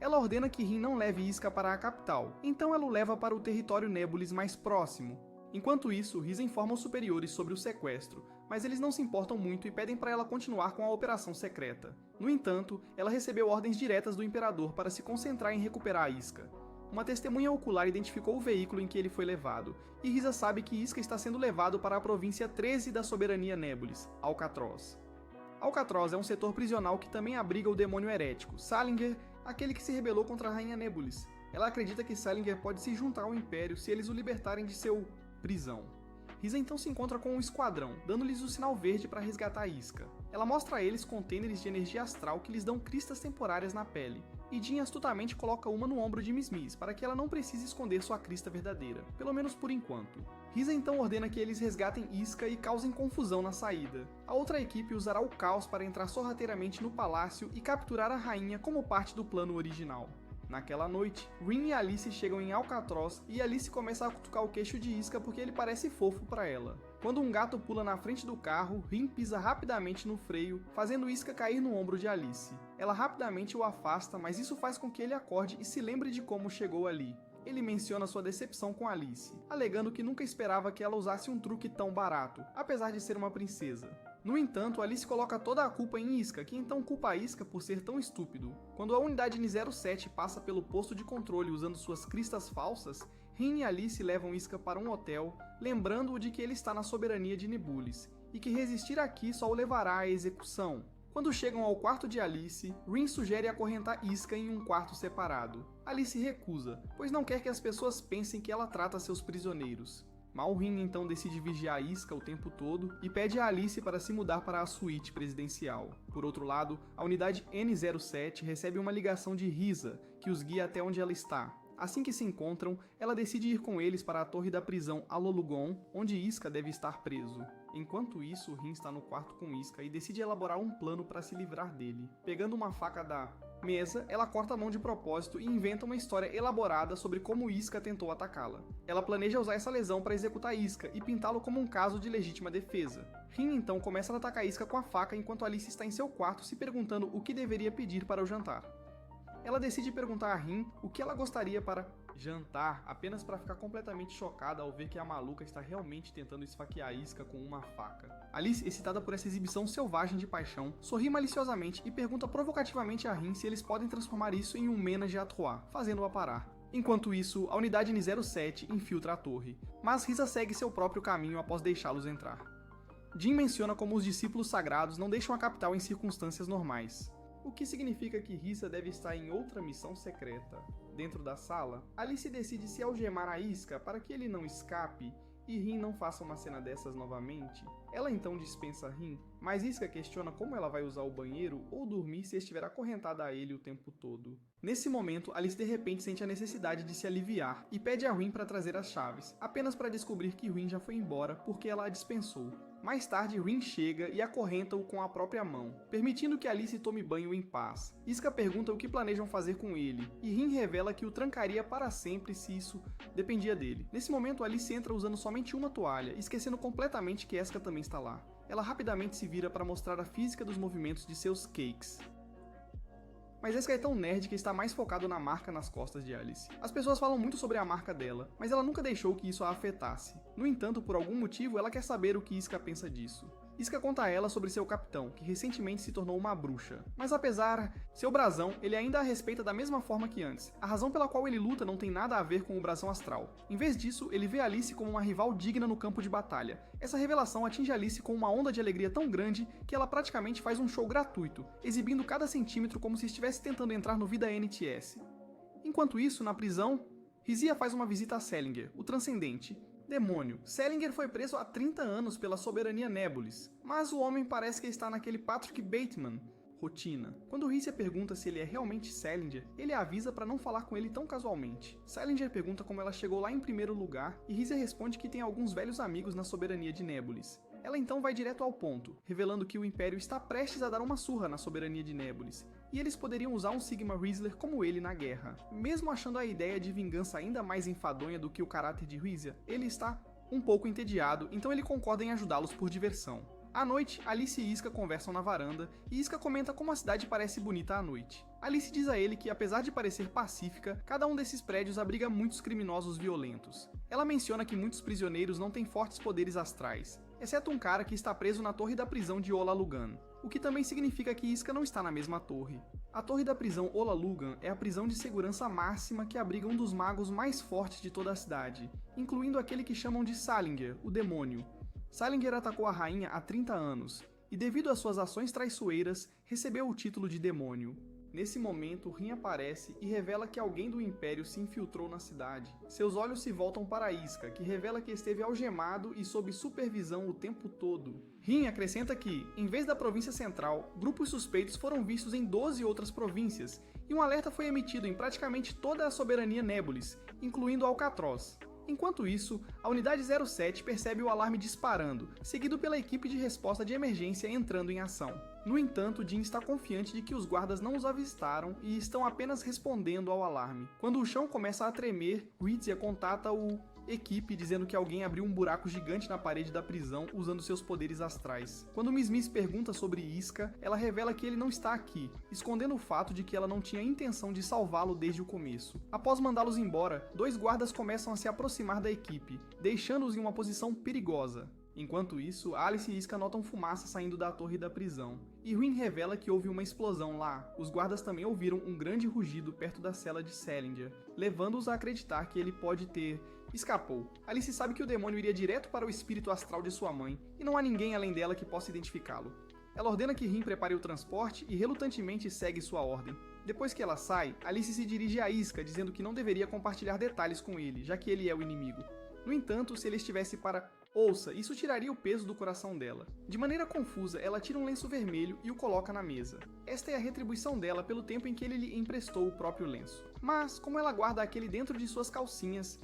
Ela ordena que Rin não leve Isca para a capital, então ela o leva para o território Nebulis mais próximo. Enquanto isso, Risa informa os superiores sobre o sequestro, mas eles não se importam muito e pedem para ela continuar com a operação secreta. No entanto, ela recebeu ordens diretas do Imperador para se concentrar em recuperar a Isca. Uma testemunha ocular identificou o veículo em que ele foi levado, e Risa sabe que Isca está sendo levado para a província 13 da soberania Nebulis, Alcatraz. Alcatraz é um setor prisional que também abriga o demônio herético, Salinger, aquele que se rebelou contra a rainha Nebulis. Ela acredita que Salinger pode se juntar ao Império se eles o libertarem de seu prisão. Risa então se encontra com um esquadrão, dando-lhes o sinal verde para resgatar Isca. Ela mostra a eles contêineres de energia astral que lhes dão cristas temporárias na pele, e Jin astutamente coloca uma no ombro de Miss Miss para que ela não precise esconder sua crista verdadeira, pelo menos por enquanto. Risa então ordena que eles resgatem Isca e causem confusão na saída. A outra equipe usará o caos para entrar sorrateiramente no palácio e capturar a rainha como parte do plano original. Naquela noite, Rin e Alice chegam em Alcatraz e Alice começa a cutucar o queixo de Isca porque ele parece fofo para ela. Quando um gato pula na frente do carro, Rin pisa rapidamente no freio, fazendo Isca cair no ombro de Alice. Ela rapidamente o afasta, mas isso faz com que ele acorde e se lembre de como chegou ali. Ele menciona sua decepção com Alice, alegando que nunca esperava que ela usasse um truque tão barato, apesar de ser uma princesa. No entanto, Alice coloca toda a culpa em Isca, que então culpa a Isca por ser tão estúpido. Quando a unidade N07 passa pelo posto de controle usando suas cristas falsas, Rin e Alice levam Isca para um hotel, lembrando-o de que ele está na soberania de Nebulis, e que resistir aqui só o levará à execução. Quando chegam ao quarto de Alice, Rin sugere acorrentar Isca em um quarto separado. Alice recusa, pois não quer que as pessoas pensem que ela trata seus prisioneiros. Mal Rin então decide vigiar Isca o tempo todo e pede a Alice para se mudar para a suíte presidencial. Por outro lado, a unidade N07 recebe uma ligação de Risa, que os guia até onde ela está. Assim que se encontram, ela decide ir com eles para a torre da prisão Alolugon, onde Isca deve estar preso. Enquanto isso, Rin está no quarto com Isca e decide elaborar um plano para se livrar dele. Pegando uma faca da mesa, ela corta a mão de propósito e inventa uma história elaborada sobre como Isca tentou atacá-la. Ela planeja usar essa lesão para executar Isca e pintá-lo como um caso de legítima defesa. Rin então começa a atacar Isca com a faca enquanto Alice está em seu quarto se perguntando o que deveria pedir para o jantar. Ela decide perguntar a Rin o que ela gostaria para jantar, apenas para ficar completamente chocada ao ver que a maluca está realmente tentando esfaquear Isca com uma faca. Alice, excitada por essa exibição selvagem de paixão, sorri maliciosamente e pergunta provocativamente a Rin se eles podem transformar isso em um ménage à trois, fazendo-a parar. Enquanto isso, a unidade N07 infiltra a torre, mas Risa segue seu próprio caminho após deixá-los entrar. Jin menciona como os discípulos sagrados não deixam a capital em circunstâncias normais, o que significa que Risa deve estar em outra missão secreta. Dentro da sala, Alice decide se algemar a Isca para que ele não escape e Rin não faça uma cena dessas novamente. Ela então dispensa Rin, mas Isca questiona como ela vai usar o banheiro ou dormir se estiver acorrentada a ele o tempo todo. Nesse momento, Alice de repente sente a necessidade de se aliviar e pede a Rin para trazer as chaves, apenas para descobrir que Rin já foi embora porque ela a dispensou. Mais tarde, Rin chega e acorrenta-o com a própria mão, permitindo que Alice tome banho em paz. Isca pergunta o que planejam fazer com ele, e Rin revela que o trancaria para sempre se isso dependia dele. Nesse momento, Alice entra usando somente uma toalha, esquecendo completamente que Isca também está lá. Ela rapidamente se vira para mostrar a física dos movimentos de seus cakes. Mas Isca é tão nerd que está mais focado na marca nas costas de Alice. As pessoas falam muito sobre a marca dela, mas ela nunca deixou que isso a afetasse. No entanto, por algum motivo, ela quer saber o que Isca pensa disso. Isca conta a ela sobre seu capitão, que recentemente se tornou uma bruxa. Mas apesar seu brasão, ele ainda a respeita da mesma forma que antes. A razão pela qual ele luta não tem nada a ver com o brasão astral. Em vez disso, ele vê Alice como uma rival digna no campo de batalha. Essa revelação atinge Alice com uma onda de alegria tão grande que ela praticamente faz um show gratuito, exibindo cada centímetro como se estivesse tentando entrar no Vida NTS. Enquanto isso, na prisão, Rizia faz uma visita a Salinger, o Transcendente. Demônio, Salinger foi preso há 30 anos pela soberania Nebulis, mas o homem parece que está naquele Patrick Bateman, rotina. Quando Rizia pergunta se ele é realmente Salinger, ele a avisa para não falar com ele tão casualmente. Salinger pergunta como ela chegou lá em primeiro lugar, e Rizia responde que tem alguns velhos amigos na soberania de Nebulis. Ela então vai direto ao ponto, revelando que o Império está prestes a dar uma surra na soberania de Nebulis, e eles poderiam usar um Sigma Rizzler como ele na guerra. Mesmo achando a ideia de vingança ainda mais enfadonha do que o caráter de Rizia, ele está um pouco entediado, então ele concorda em ajudá-los por diversão. À noite, Alice e Isca conversam na varanda, e Isca comenta como a cidade parece bonita à noite. Alice diz a ele que, apesar de parecer pacífica, cada um desses prédios abriga muitos criminosos violentos. Ela menciona que muitos prisioneiros não têm fortes poderes astrais, exceto um cara que está preso na torre da prisão de Ola Lugan, o que também significa que Isca não está na mesma torre. A torre da prisão Ola Lugan é a prisão de segurança máxima que abriga um dos magos mais fortes de toda a cidade, incluindo aquele que chamam de Salinger, o demônio. Salinger atacou a rainha há 30 anos, e devido às suas ações traiçoeiras, recebeu o título de demônio. Nesse momento, Rin aparece e revela que alguém do Império se infiltrou na cidade. Seus olhos se voltam para Isca, que revela que esteve algemado e sob supervisão o tempo todo. Rin acrescenta que, em vez da província central, grupos suspeitos foram vistos em 12 outras províncias, e um alerta foi emitido em praticamente toda a soberania Nebulis, incluindo Alcatroz. Enquanto isso, a unidade 07 percebe o alarme disparando, seguido pela equipe de resposta de emergência entrando em ação. No entanto, Jin está confiante de que os guardas não os avistaram e estão apenas respondendo ao alarme. Quando o chão começa a tremer, Rizia contata o equipe dizendo que alguém abriu um buraco gigante na parede da prisão usando seus poderes astrais. Quando Miss Miss pergunta sobre Isca, ela revela que ele não está aqui, escondendo o fato de que ela não tinha intenção de salvá-lo desde o começo. Após mandá-los embora, 2 guardas começam a se aproximar da equipe, deixando-os em uma posição perigosa. Enquanto isso, Alice e Isca notam fumaça saindo da torre da prisão. e Rin revela que houve uma explosão lá. Os guardas também ouviram um grande rugido perto da cela de Salinger, levando-os a acreditar que ele pode ter escapou. Alice sabe que o demônio iria direto para o espírito astral de sua mãe, e não há ninguém além dela que possa identificá-lo. Ela ordena que Rin prepare o transporte e relutantemente segue sua ordem. Depois que ela sai, Alice se dirige a Iska, dizendo que não deveria compartilhar detalhes com ele, já que ele é o inimigo. No entanto, se ele estivesse para ouça, isso tiraria o peso do coração dela. De maneira confusa, ela tira um lenço vermelho e o coloca na mesa. Esta é a retribuição dela pelo tempo em que ele lhe emprestou o próprio lenço. Mas, como ela guarda aquele dentro de suas calcinhas,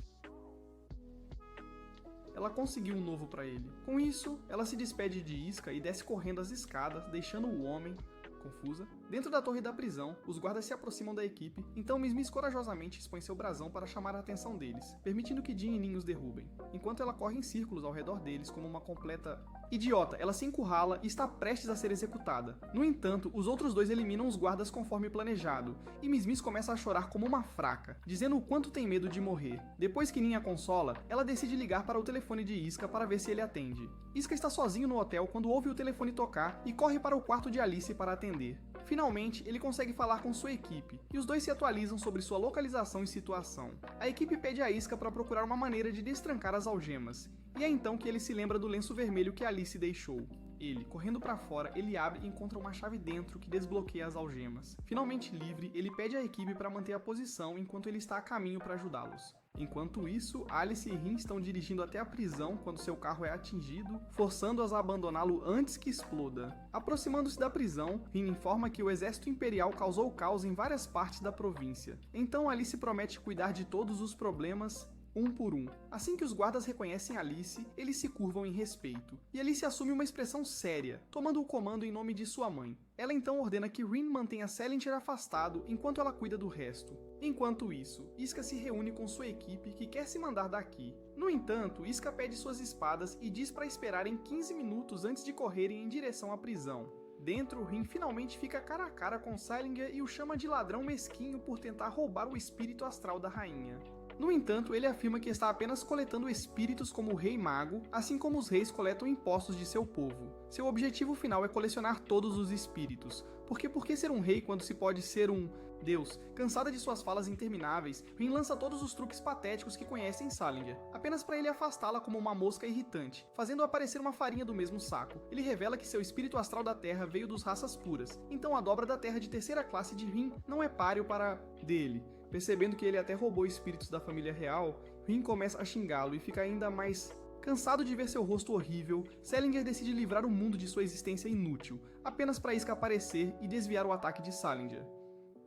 ela conseguiu um novo para ele. Com isso, ela se despede de Iska e desce correndo as escadas, deixando o homem confusa. Dentro da torre da prisão, os guardas se aproximam da equipe, então Miss Miss corajosamente expõe seu brasão para chamar a atenção deles, permitindo que Jin e Nin os derrubem, enquanto ela corre em círculos ao redor deles como uma completa idiota. Ela se encurrala e está prestes a ser executada. No entanto, os outros dois eliminam os guardas conforme planejado, e Miss Miss começa a chorar como uma fraca, dizendo o quanto tem medo de morrer. Depois que Nin a consola, ela decide ligar para o telefone de Iska para ver se ele atende. Iska está sozinho no hotel quando ouve o telefone tocar e corre para o quarto de Alice para atender. Finalmente, ele consegue falar com sua equipe, e os dois se atualizam sobre sua localização e situação. A equipe pede a Iska para procurar uma maneira de destrancar as algemas, e é então que ele se lembra do lenço vermelho que Alice deixou. Ele, correndo para fora, ele abre e encontra uma chave dentro que desbloqueia as algemas. Finalmente livre, ele pede à equipe para manter a posição enquanto ele está a caminho para ajudá-los. Enquanto isso, Alice e Rin estão dirigindo até a prisão quando seu carro é atingido, forçando-as a abandoná-lo antes que exploda. Aproximando-se da prisão, Rin informa que o exército imperial causou caos em várias partes da província. Então Alice promete cuidar de todos os problemas um por um. Assim que os guardas reconhecem Alice, eles se curvam em respeito, e Alice assume uma expressão séria, tomando o comando em nome de sua mãe. Ela então ordena que Rin mantenha Salinger afastado enquanto ela cuida do resto. Enquanto isso, Iska se reúne com sua equipe que quer se mandar daqui. No entanto, Iska pede suas espadas e diz para esperarem 15 minutos antes de correrem em direção à prisão. Dentro, Rin finalmente fica cara a cara com Salinger e o chama de ladrão mesquinho por tentar roubar o espírito astral da rainha. No entanto, ele afirma que está apenas coletando espíritos como o Rei Mago, assim como os reis coletam impostos de seu povo. Seu objetivo final é colecionar todos os espíritos, porque por que ser um rei quando se pode ser um Deus? Cansada de suas falas intermináveis, Rin lança todos os truques patéticos que conhece em Salinger, apenas para ele afastá-la como uma mosca irritante, fazendo aparecer uma farinha do mesmo saco. Ele revela que seu espírito astral da Terra veio dos raças puras, então a dobra da Terra de terceira classe de Rin não é páreo para dele. Percebendo que ele até roubou espíritos da família real, Rin começa a xingá-lo e fica ainda mais cansado de ver seu rosto horrível. Salinger decide livrar o mundo de sua existência inútil, apenas para Iska aparecer e desviar o ataque de Salinger.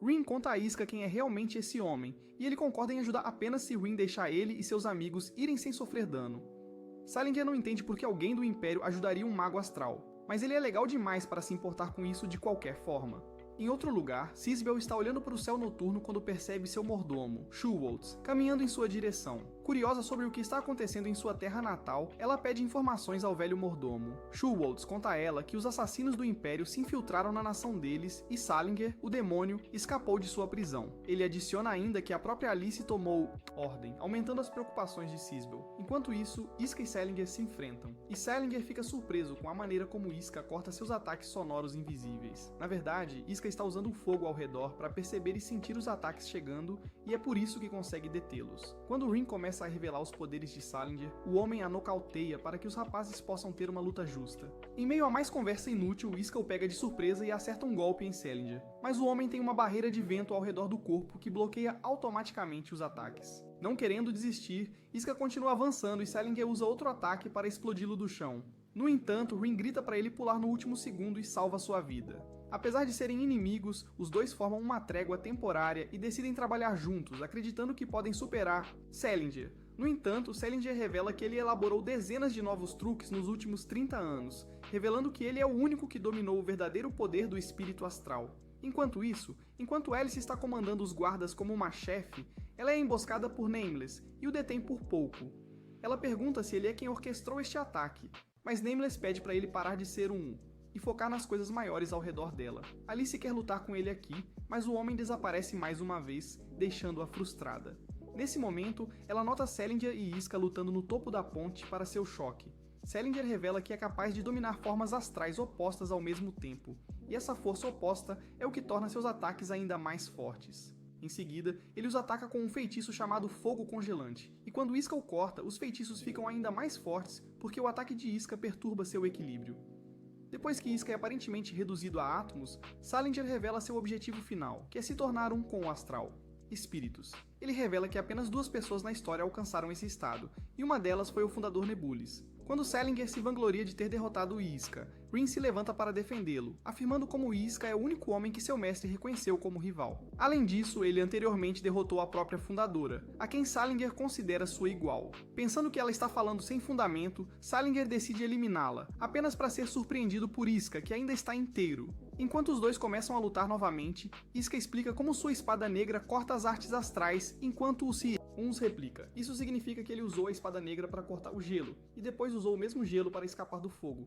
Rin conta a Iska quem é realmente esse homem, e ele concorda em ajudar apenas se Rin deixar ele e seus amigos irem sem sofrer dano. Salinger não entende por que alguém do Império ajudaria um mago astral, mas ele é legal demais para se importar com isso de qualquer forma. Em outro lugar, Sisbel está olhando para o céu noturno quando percebe seu mordomo, Shulwoltz, caminhando em sua direção. Curiosa sobre o que está acontecendo em sua terra natal, ela pede informações ao velho mordomo. Shulwoltz conta a ela que os assassinos do Império se infiltraram na nação deles e Salinger, o demônio, escapou de sua prisão. Ele adiciona ainda que a própria Alice tomou ordem, aumentando as preocupações de Sisbel. Enquanto isso, Iska e Salinger se enfrentam, e Salinger fica surpreso com a maneira como Iska corta seus ataques sonoros invisíveis. Na verdade, Iska está usando o fogo ao redor para perceber e sentir os ataques chegando, e é por isso que consegue detê-los. Quando Rin começa a revelar os poderes de Salinger, o homem a nocauteia para que os rapazes possam ter uma luta justa. Em meio a mais conversa inútil, Iska o pega de surpresa e acerta um golpe em Salinger, mas o homem tem uma barreira de vento ao redor do corpo que bloqueia automaticamente os ataques. Não querendo desistir, Iska continua avançando e Salinger usa outro ataque para explodi-lo do chão. No entanto, Rin grita para ele pular no último segundo e salva sua vida. Apesar de serem inimigos, os dois formam uma trégua temporária e decidem trabalhar juntos, acreditando que podem superar Salinger. No entanto, Salinger revela que ele elaborou dezenas de novos truques nos últimos 30 anos, revelando que ele é o único que dominou o verdadeiro poder do espírito astral. Enquanto isso, enquanto Alice está comandando os guardas como uma chefe, ela é emboscada por Nameless e o detém por pouco. Ela pergunta se ele é quem orquestrou este ataque, mas Nameless pede para ele parar de ser e focar nas coisas maiores ao redor dela. Alice quer lutar com ele aqui, mas o homem desaparece mais uma vez, deixando-a frustrada. Nesse momento, ela nota Salinger e Iska lutando no topo da ponte para seu choque. Salinger revela que é capaz de dominar formas astrais opostas ao mesmo tempo, e essa força oposta é o que torna seus ataques ainda mais fortes. Em seguida, ele os ataca com um feitiço chamado Fogo Congelante, e quando Iska o corta, os feitiços ficam ainda mais fortes porque o ataque de Iska perturba seu equilíbrio. Depois que Iska é aparentemente reduzido a átomos, Salinger revela seu objetivo final, que é se tornar um com o astral. Espíritos. Ele revela que apenas 2 pessoas na história alcançaram esse estado, e uma delas foi o fundador Nebulis. Quando Salinger se vangloria de ter derrotado Iska, Rin se levanta para defendê-lo, afirmando como Iska é o único homem que seu mestre reconheceu como rival. Além disso, ele anteriormente derrotou a própria fundadora, a quem Salinger considera sua igual. Pensando que ela está falando sem fundamento, Salinger decide eliminá-la, apenas para ser surpreendido por Iska, que ainda está inteiro. Enquanto os dois começam a lutar novamente, Iska explica como sua espada negra corta as artes astrais, enquanto o Uns replica. Isso significa que ele usou a espada negra para cortar o gelo, e depois usou o mesmo gelo para escapar do fogo.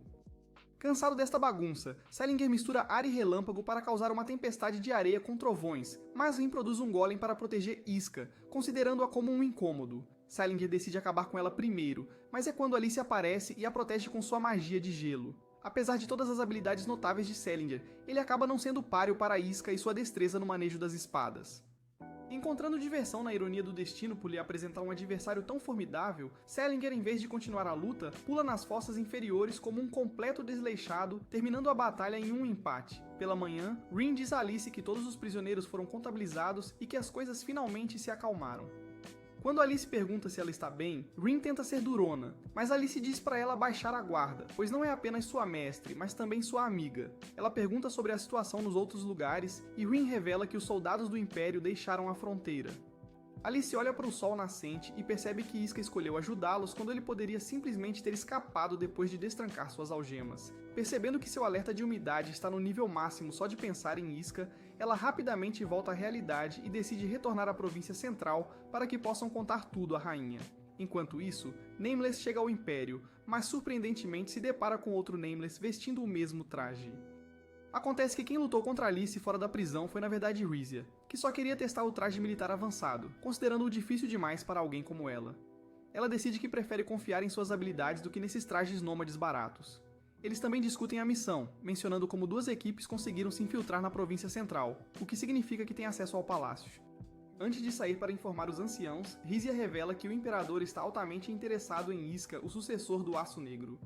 Cansado desta bagunça, Salinger mistura ar e relâmpago para causar uma tempestade de areia com trovões, mas Rin produz um golem para proteger Iska, considerando-a como um incômodo. Salinger decide acabar com ela primeiro, mas é quando Alice aparece e a protege com sua magia de gelo. Apesar de todas as habilidades notáveis de Salinger, ele acaba não sendo páreo para Iska e sua destreza no manejo das espadas. Encontrando diversão na ironia do destino por lhe apresentar um adversário tão formidável, Salinger, em vez de continuar a luta, pula nas fossas inferiores como um completo desleixado, terminando a batalha em um empate. Pela manhã, Rin diz a Alice que todos os prisioneiros foram contabilizados e que as coisas finalmente se acalmaram. Quando Alice pergunta se ela está bem, Rin tenta ser durona, mas Alice diz para ela baixar a guarda, pois não é apenas sua mestre, mas também sua amiga. Ela pergunta sobre a situação nos outros lugares e Rin revela que os soldados do Império deixaram a fronteira. Alice olha para o sol nascente e percebe que Iska escolheu ajudá-los quando ele poderia simplesmente ter escapado depois de destrancar suas algemas. Percebendo que seu alerta de umidade está no nível máximo só de pensar em Iska, ela rapidamente volta à realidade e decide retornar à província central para que possam contar tudo à rainha. Enquanto isso, Nameless chega ao Império, mas surpreendentemente se depara com outro Nameless vestindo o mesmo traje. Acontece que quem lutou contra Alice fora da prisão foi na verdade Rizia, que só queria testar o traje militar avançado, considerando-o difícil demais para alguém como ela. Ela decide que prefere confiar em suas habilidades do que nesses trajes nômades baratos. Eles também discutem a missão, mencionando como 2 equipes conseguiram se infiltrar na província central, o que significa que têm acesso ao palácio. Antes de sair para informar os anciãos, Rizia revela que o imperador está altamente interessado em Iska, o sucessor do Aço Negro.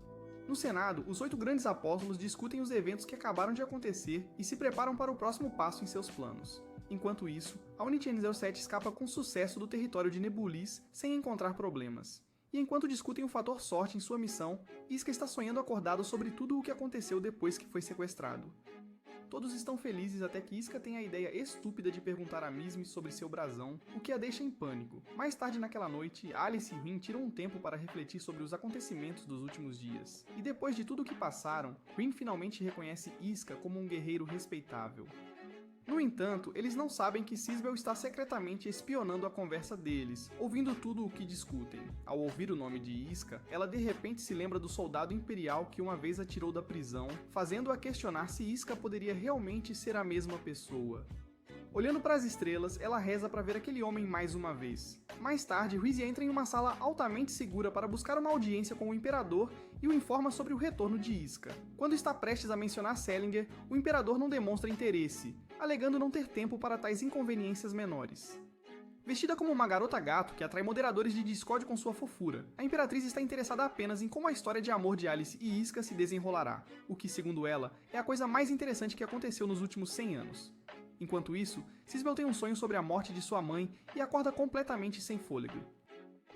No Senado, os 8 grandes apóstolos discutem os eventos que acabaram de acontecer e se preparam para o próximo passo em seus planos. Enquanto isso, a Unit N07 escapa com sucesso do território de Nebulis sem encontrar problemas. E enquanto discutem o fator sorte em sua missão, Iska está sonhando acordado sobre tudo o que aconteceu depois que foi sequestrado. Todos estão felizes até que Iska tem a ideia estúpida de perguntar a Mizmi sobre seu brasão, o que a deixa em pânico. Mais tarde naquela noite, Alice e Rin tiram um tempo para refletir sobre os acontecimentos dos últimos dias. E depois de tudo o que passaram, Rin finalmente reconhece Iska como um guerreiro respeitável. No entanto, eles não sabem que Sisbel está secretamente espionando a conversa deles, ouvindo tudo o que discutem. Ao ouvir o nome de Iska, ela de repente se lembra do soldado imperial que uma vez a tirou da prisão, fazendo-a questionar se Iska poderia realmente ser a mesma pessoa. Olhando para as estrelas, ela reza para ver aquele homem mais uma vez. Mais tarde, Rizia entra em uma sala altamente segura para buscar uma audiência com o Imperador e o informa sobre o retorno de Iska. Quando está prestes a mencionar Salinger, o Imperador não demonstra interesse, alegando não ter tempo para tais inconveniências menores. Vestida como uma garota gato que atrai moderadores de Discord com sua fofura, a Imperatriz está interessada apenas em como a história de amor de Alice e Iska se desenrolará, o que, segundo ela, é a coisa mais interessante que aconteceu nos últimos 100 anos. Enquanto isso, Sisbel tem um sonho sobre a morte de sua mãe e acorda completamente sem fôlego.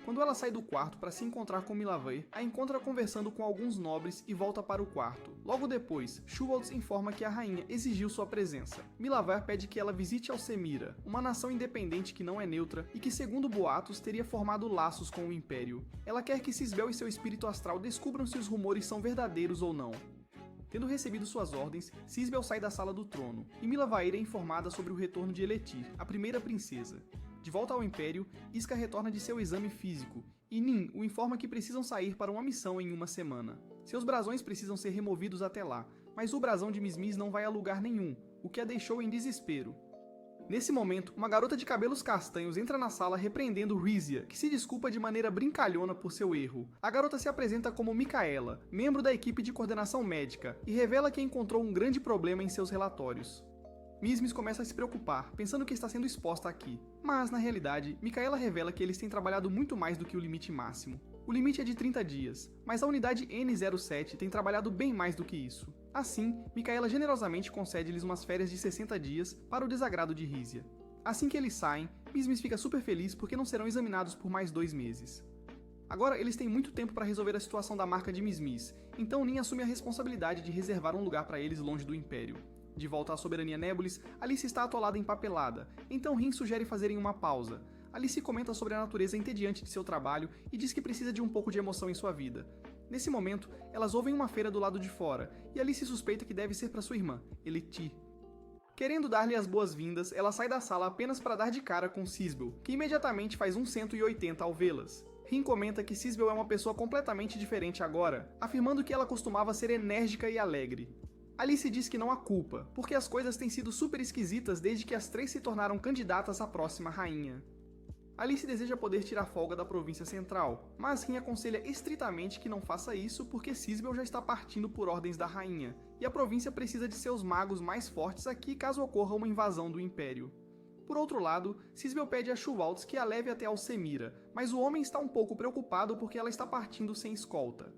Quando ela sai do quarto para se encontrar com Milavir, a encontra conversando com alguns nobres e volta para o quarto. Logo depois, Shulwaltz informa que a rainha exigiu sua presença. Milavir pede que ela visite Alcemira, uma nação independente que não é neutra e que, segundo boatos, teria formado laços com o Império. Ela quer que Sisbel e seu espírito astral descubram se os rumores são verdadeiros ou não. Tendo recebido suas ordens, Sisbel sai da sala do trono, e Milavir é informada sobre o retorno de Eletir, a primeira princesa. De volta ao Império, Iska retorna de seu exame físico, e Nin o informa que precisam sair para uma missão em uma semana. Seus brasões precisam ser removidos até lá, mas o brasão de Mizmiz não vai a lugar nenhum, o que a deixou em desespero. Nesse momento, uma garota de cabelos castanhos entra na sala repreendendo Rizia, que se desculpa de maneira brincalhona por seu erro. A garota se apresenta como Micaela, membro da equipe de coordenação médica, e revela que encontrou um grande problema em seus relatórios. Mizmiz começa a se preocupar, pensando que está sendo exposta aqui. Mas, na realidade, Micaela revela que eles têm trabalhado muito mais do que o limite máximo. O limite é de 30 dias, mas a unidade N07 tem trabalhado bem mais do que isso. Assim, Micaela generosamente concede-lhes umas férias de 60 dias para o desagrado de Rizia. Assim que eles saem, Mizmiz fica super feliz porque não serão examinados por mais 2 meses. Agora eles têm muito tempo para resolver a situação da marca de Mizmiz, então Nin assume a responsabilidade de reservar um lugar para eles longe do Império. De volta à soberania Nebulis, Alice está atolada em papelada, então Rin sugere fazerem uma pausa. Alice comenta sobre a natureza entediante de seu trabalho e diz que precisa de um pouco de emoção em sua vida. Nesse momento, elas ouvem uma feira do lado de fora, e Alice suspeita que deve ser para sua irmã, Eleti. Querendo dar-lhe as boas-vindas, ela sai da sala apenas para dar de cara com Sisbel, que imediatamente faz um 180 ao vê-las. Rin comenta que Sisbel é uma pessoa completamente diferente agora, afirmando que ela costumava ser enérgica e alegre. Alice diz que não há culpa, porque as coisas têm sido super esquisitas desde que as 3 se tornaram candidatas à próxima rainha. Alice deseja poder tirar folga da província central, mas Rin aconselha estritamente que não faça isso porque Sisbel já está partindo por ordens da rainha, e a província precisa de seus magos mais fortes aqui caso ocorra uma invasão do Império. Por outro lado, Sisbel pede a Shuvaldz que a leve até Alcemira, mas o homem está um pouco preocupado porque ela está partindo sem escolta.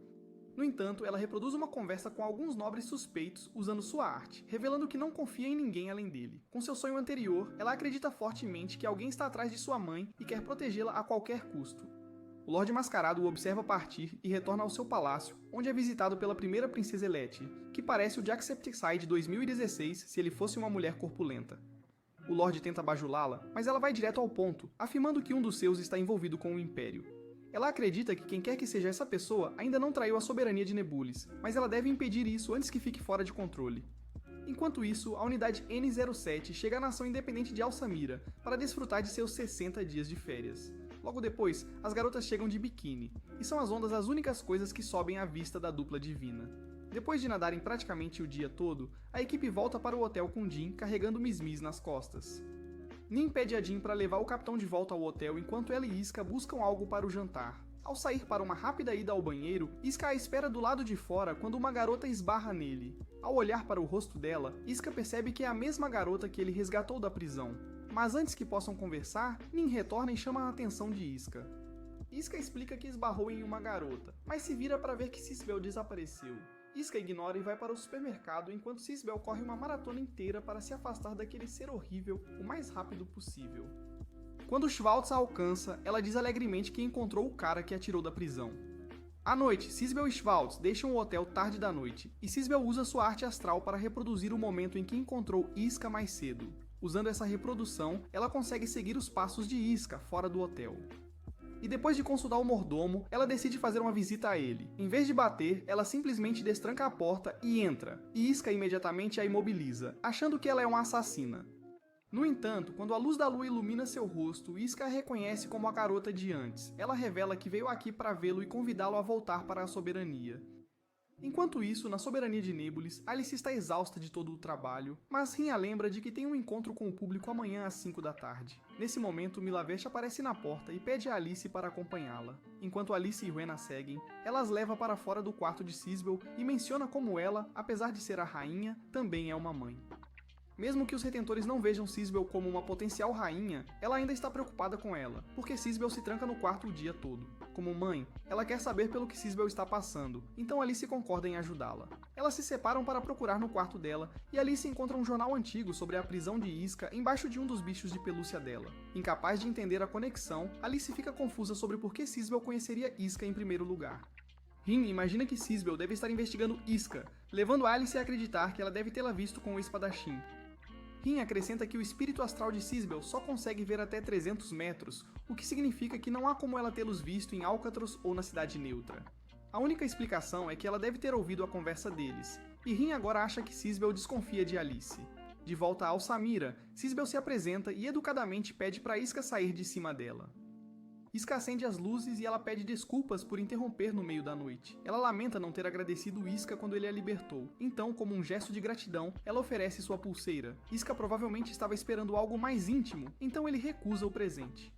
No entanto, ela reproduz uma conversa com alguns nobres suspeitos usando sua arte, revelando que não confia em ninguém além dele. Com seu sonho anterior, ela acredita fortemente que alguém está atrás de sua mãe e quer protegê-la a qualquer custo. O Lorde Mascarado o observa partir e retorna ao seu palácio, onde é visitado pela primeira princesa Eleti, que parece o Jacksepticeye de 2016 se ele fosse uma mulher corpulenta. O Lorde tenta bajulá-la, mas ela vai direto ao ponto, afirmando que um dos seus está envolvido com o Império. Ela acredita que quem quer que seja essa pessoa ainda não traiu a soberania de Nebulis, mas ela deve impedir isso antes que fique fora de controle. Enquanto isso, a unidade N07 chega à nação independente de Alcemira para desfrutar de seus 60 dias de férias. Logo depois, as garotas chegam de biquíni, e são as ondas as únicas coisas que sobem à vista da dupla divina. Depois de nadarem praticamente o dia todo, a equipe volta para o hotel com Jin carregando Mizmiz nas costas. Nin pede a Jin para levar o capitão de volta ao hotel enquanto ela e Iska buscam algo para o jantar. Ao sair para uma rápida ida ao banheiro, Iska a espera do lado de fora quando uma garota esbarra nele. Ao olhar para o rosto dela, Iska percebe que é a mesma garota que ele resgatou da prisão. Mas antes que possam conversar, Nin retorna e chama a atenção de Iska. Iska explica que esbarrou em uma garota, mas se vira para ver que Sisbel desapareceu. Iska ignora e vai para o supermercado enquanto Sisbel corre uma maratona inteira para se afastar daquele ser horrível o mais rápido possível. Quando Shuvaldz a alcança, ela diz alegremente que encontrou o cara que a tirou da prisão. À noite, Sisbel e Shuvaldz deixam o hotel tarde da noite, e Sisbel usa sua arte astral para reproduzir o momento em que encontrou Iska mais cedo. Usando essa reprodução, ela consegue seguir os passos de Iska fora do hotel. E depois de consultar o mordomo, ela decide fazer uma visita a ele. Em vez de bater, ela simplesmente destranca a porta e entra, e Iska imediatamente a imobiliza, achando que ela é uma assassina. No entanto, quando a luz da lua ilumina seu rosto, Iska a reconhece como a garota de antes. Ela revela que veio aqui para vê-lo e convidá-lo a voltar para a soberania. Enquanto isso, na soberania de Nebulis, Alice está exausta de todo o trabalho, mas Rin a lembra de que tem um encontro com o público amanhã às 5 da tarde. Nesse momento, Milavesh aparece na porta e pede a Alice para acompanhá-la. Enquanto Alice e Ruen a seguem, ela as leva para fora do quarto de Sisbel e menciona como ela, apesar de ser a rainha, também é uma mãe. Mesmo que os retentores não vejam Sisbel como uma potencial rainha, ela ainda está preocupada com ela, porque Sisbel se tranca no quarto o dia todo. Como mãe, ela quer saber pelo que Sisbel está passando, então Alice concorda em ajudá-la. Elas se separam para procurar no quarto dela, e Alice encontra um jornal antigo sobre a prisão de Iska embaixo de um dos bichos de pelúcia dela. Incapaz de entender a conexão, Alice fica confusa sobre por que Sisbel conheceria Iska em primeiro lugar. Rin imagina que Sisbel deve estar investigando Iska, levando Alice a acreditar que ela deve tê-la visto com o espadachim. Rin acrescenta que o espírito astral de Sisbel só consegue ver até 300 metros, o que significa que não há como ela tê-los visto em Alcatraz ou na Cidade Neutra. A única explicação é que ela deve ter ouvido a conversa deles, e Rin agora acha que Sisbel desconfia de Alice. De volta a Alcemira, Sisbel se apresenta e educadamente pede para Iska sair de cima dela. Isca acende as luzes e ela pede desculpas por interromper no meio da noite. Ela lamenta não ter agradecido Isca quando ele a libertou. Então, como um gesto de gratidão, ela oferece sua pulseira. Isca provavelmente estava esperando algo mais íntimo, então ele recusa o presente.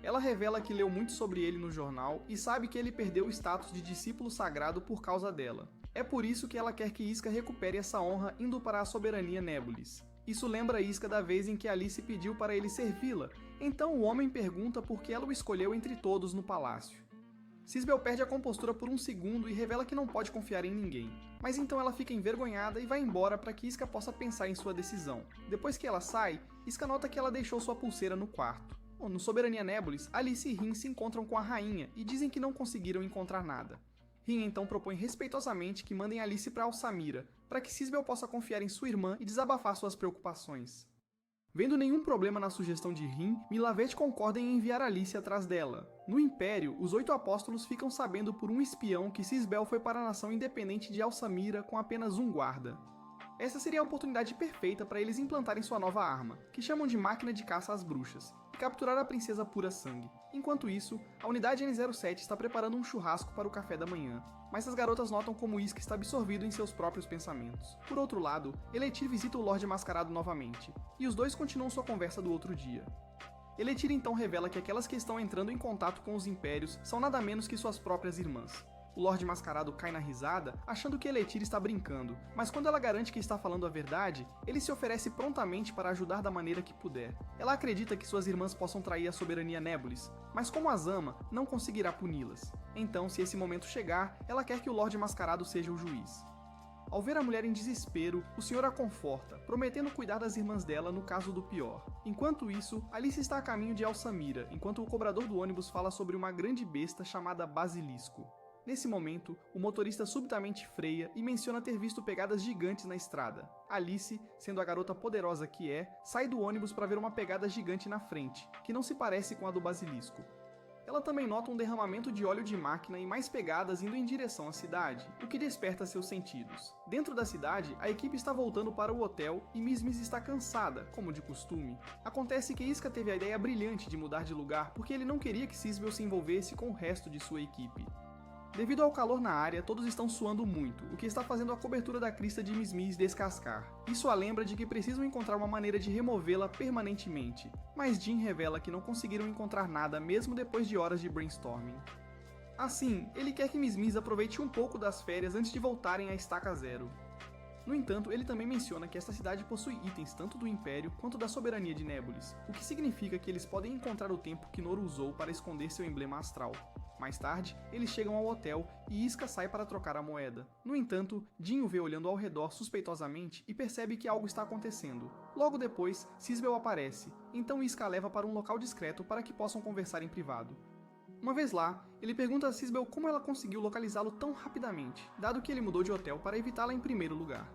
Ela revela que leu muito sobre ele no jornal e sabe que ele perdeu o status de discípulo sagrado por causa dela. É por isso que ela quer que Isca recupere essa honra indo para a soberania Nebulis. Isso lembra Isca da vez em que Alice pediu para ele servi-la, então o homem pergunta por que ela o escolheu entre todos no palácio. Sisbel perde a compostura por um segundo e revela que não pode confiar em ninguém. Mas então ela fica envergonhada e vai embora para que Isca possa pensar em sua decisão. Depois que ela sai, Isca nota que ela deixou sua pulseira no quarto. No Soberania Nebulis, Alice e Rin se encontram com a rainha e dizem que não conseguiram encontrar nada. Rin então propõe respeitosamente que mandem Alice para Alsamira, para que Sisbel possa confiar em sua irmã e desabafar suas preocupações. Vendo nenhum problema na sugestão de Rin, Milavete concorda em enviar Alice atrás dela. No Império, os 8 apóstolos ficam sabendo por um espião que Sisbel foi para a nação independente de Alsamira com apenas um guarda. Essa seria a oportunidade perfeita para eles implantarem sua nova arma, que chamam de máquina de caça às bruxas, e capturar a princesa Pura Sangue. Enquanto isso, a unidade N07 está preparando um churrasco para o café da manhã, mas as garotas notam como Isca está absorvido em seus próprios pensamentos. Por outro lado, Eletir visita o Lorde Mascarado novamente, e os dois continuam sua conversa do outro dia. Eletir então revela que aquelas que estão entrando em contato com os Impérios são nada menos que suas próprias irmãs. O Lorde Mascarado cai na risada, achando que Eletir está brincando, mas quando ela garante que está falando a verdade, ele se oferece prontamente para ajudar da maneira que puder. Ela acredita que suas irmãs possam trair a soberania Nebulis, mas como as ama, não conseguirá puni-las. Então, se esse momento chegar, ela quer que o Lorde Mascarado seja o juiz. Ao ver a mulher em desespero, o senhor a conforta, prometendo cuidar das irmãs dela no caso do pior. Enquanto isso, Alice está a caminho de Alsamira, enquanto o cobrador do ônibus fala sobre uma grande besta chamada Basilisco. Nesse momento, o motorista subitamente freia e menciona ter visto pegadas gigantes na estrada. Alice, sendo a garota poderosa que é, sai do ônibus para ver uma pegada gigante na frente, que não se parece com a do basilisco. Ela também nota um derramamento de óleo de máquina e mais pegadas indo em direção à cidade, o que desperta seus sentidos. Dentro da cidade, a equipe está voltando para o hotel e Miss está cansada, como de costume. Acontece que Isca teve a ideia brilhante de mudar de lugar porque ele não queria que Sisbel se envolvesse com o resto de sua equipe. Devido ao calor na área, todos estão suando muito, o que está fazendo a cobertura da crista de Miss descascar. Isso a lembra de que precisam encontrar uma maneira de removê-la permanentemente, mas Jim revela que não conseguiram encontrar nada mesmo depois de horas de brainstorming. Assim, ele quer que Miss aproveite um pouco das férias antes de voltarem à estaca zero. No entanto, ele também menciona que esta cidade possui itens tanto do Império quanto da soberania de Nebulis, o que significa que eles podem encontrar o tempo que Noro usou para esconder seu emblema astral. Mais tarde, eles chegam ao hotel e Isca sai para trocar a moeda. No entanto, Jin o vê olhando ao redor suspeitosamente e percebe que algo está acontecendo. Logo depois, Sisbel aparece, então Isca a leva para um local discreto para que possam conversar em privado. Uma vez lá, ele pergunta a Sisbel como ela conseguiu localizá-lo tão rapidamente, dado que ele mudou de hotel para evitá-la em primeiro lugar.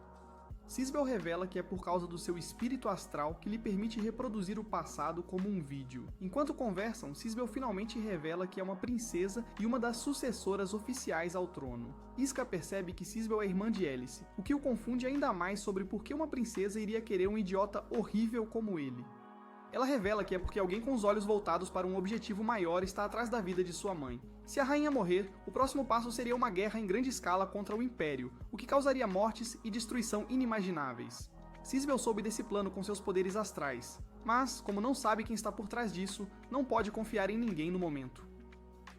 Sisbel revela que é por causa do seu espírito astral que lhe permite reproduzir o passado como um vídeo. Enquanto conversam, Sisbel finalmente revela que é uma princesa e uma das sucessoras oficiais ao trono. Isca percebe que Sisbel é irmã de Alice, o que o confunde ainda mais sobre por que uma princesa iria querer um idiota horrível como ele. Ela revela que é porque alguém com os olhos voltados para um objetivo maior está atrás da vida de sua mãe. Se a rainha morrer, o próximo passo seria uma guerra em grande escala contra o Império, o que causaria mortes e destruição inimagináveis. Sisbel soube desse plano com seus poderes astrais, mas, como não sabe quem está por trás disso, não pode confiar em ninguém no momento.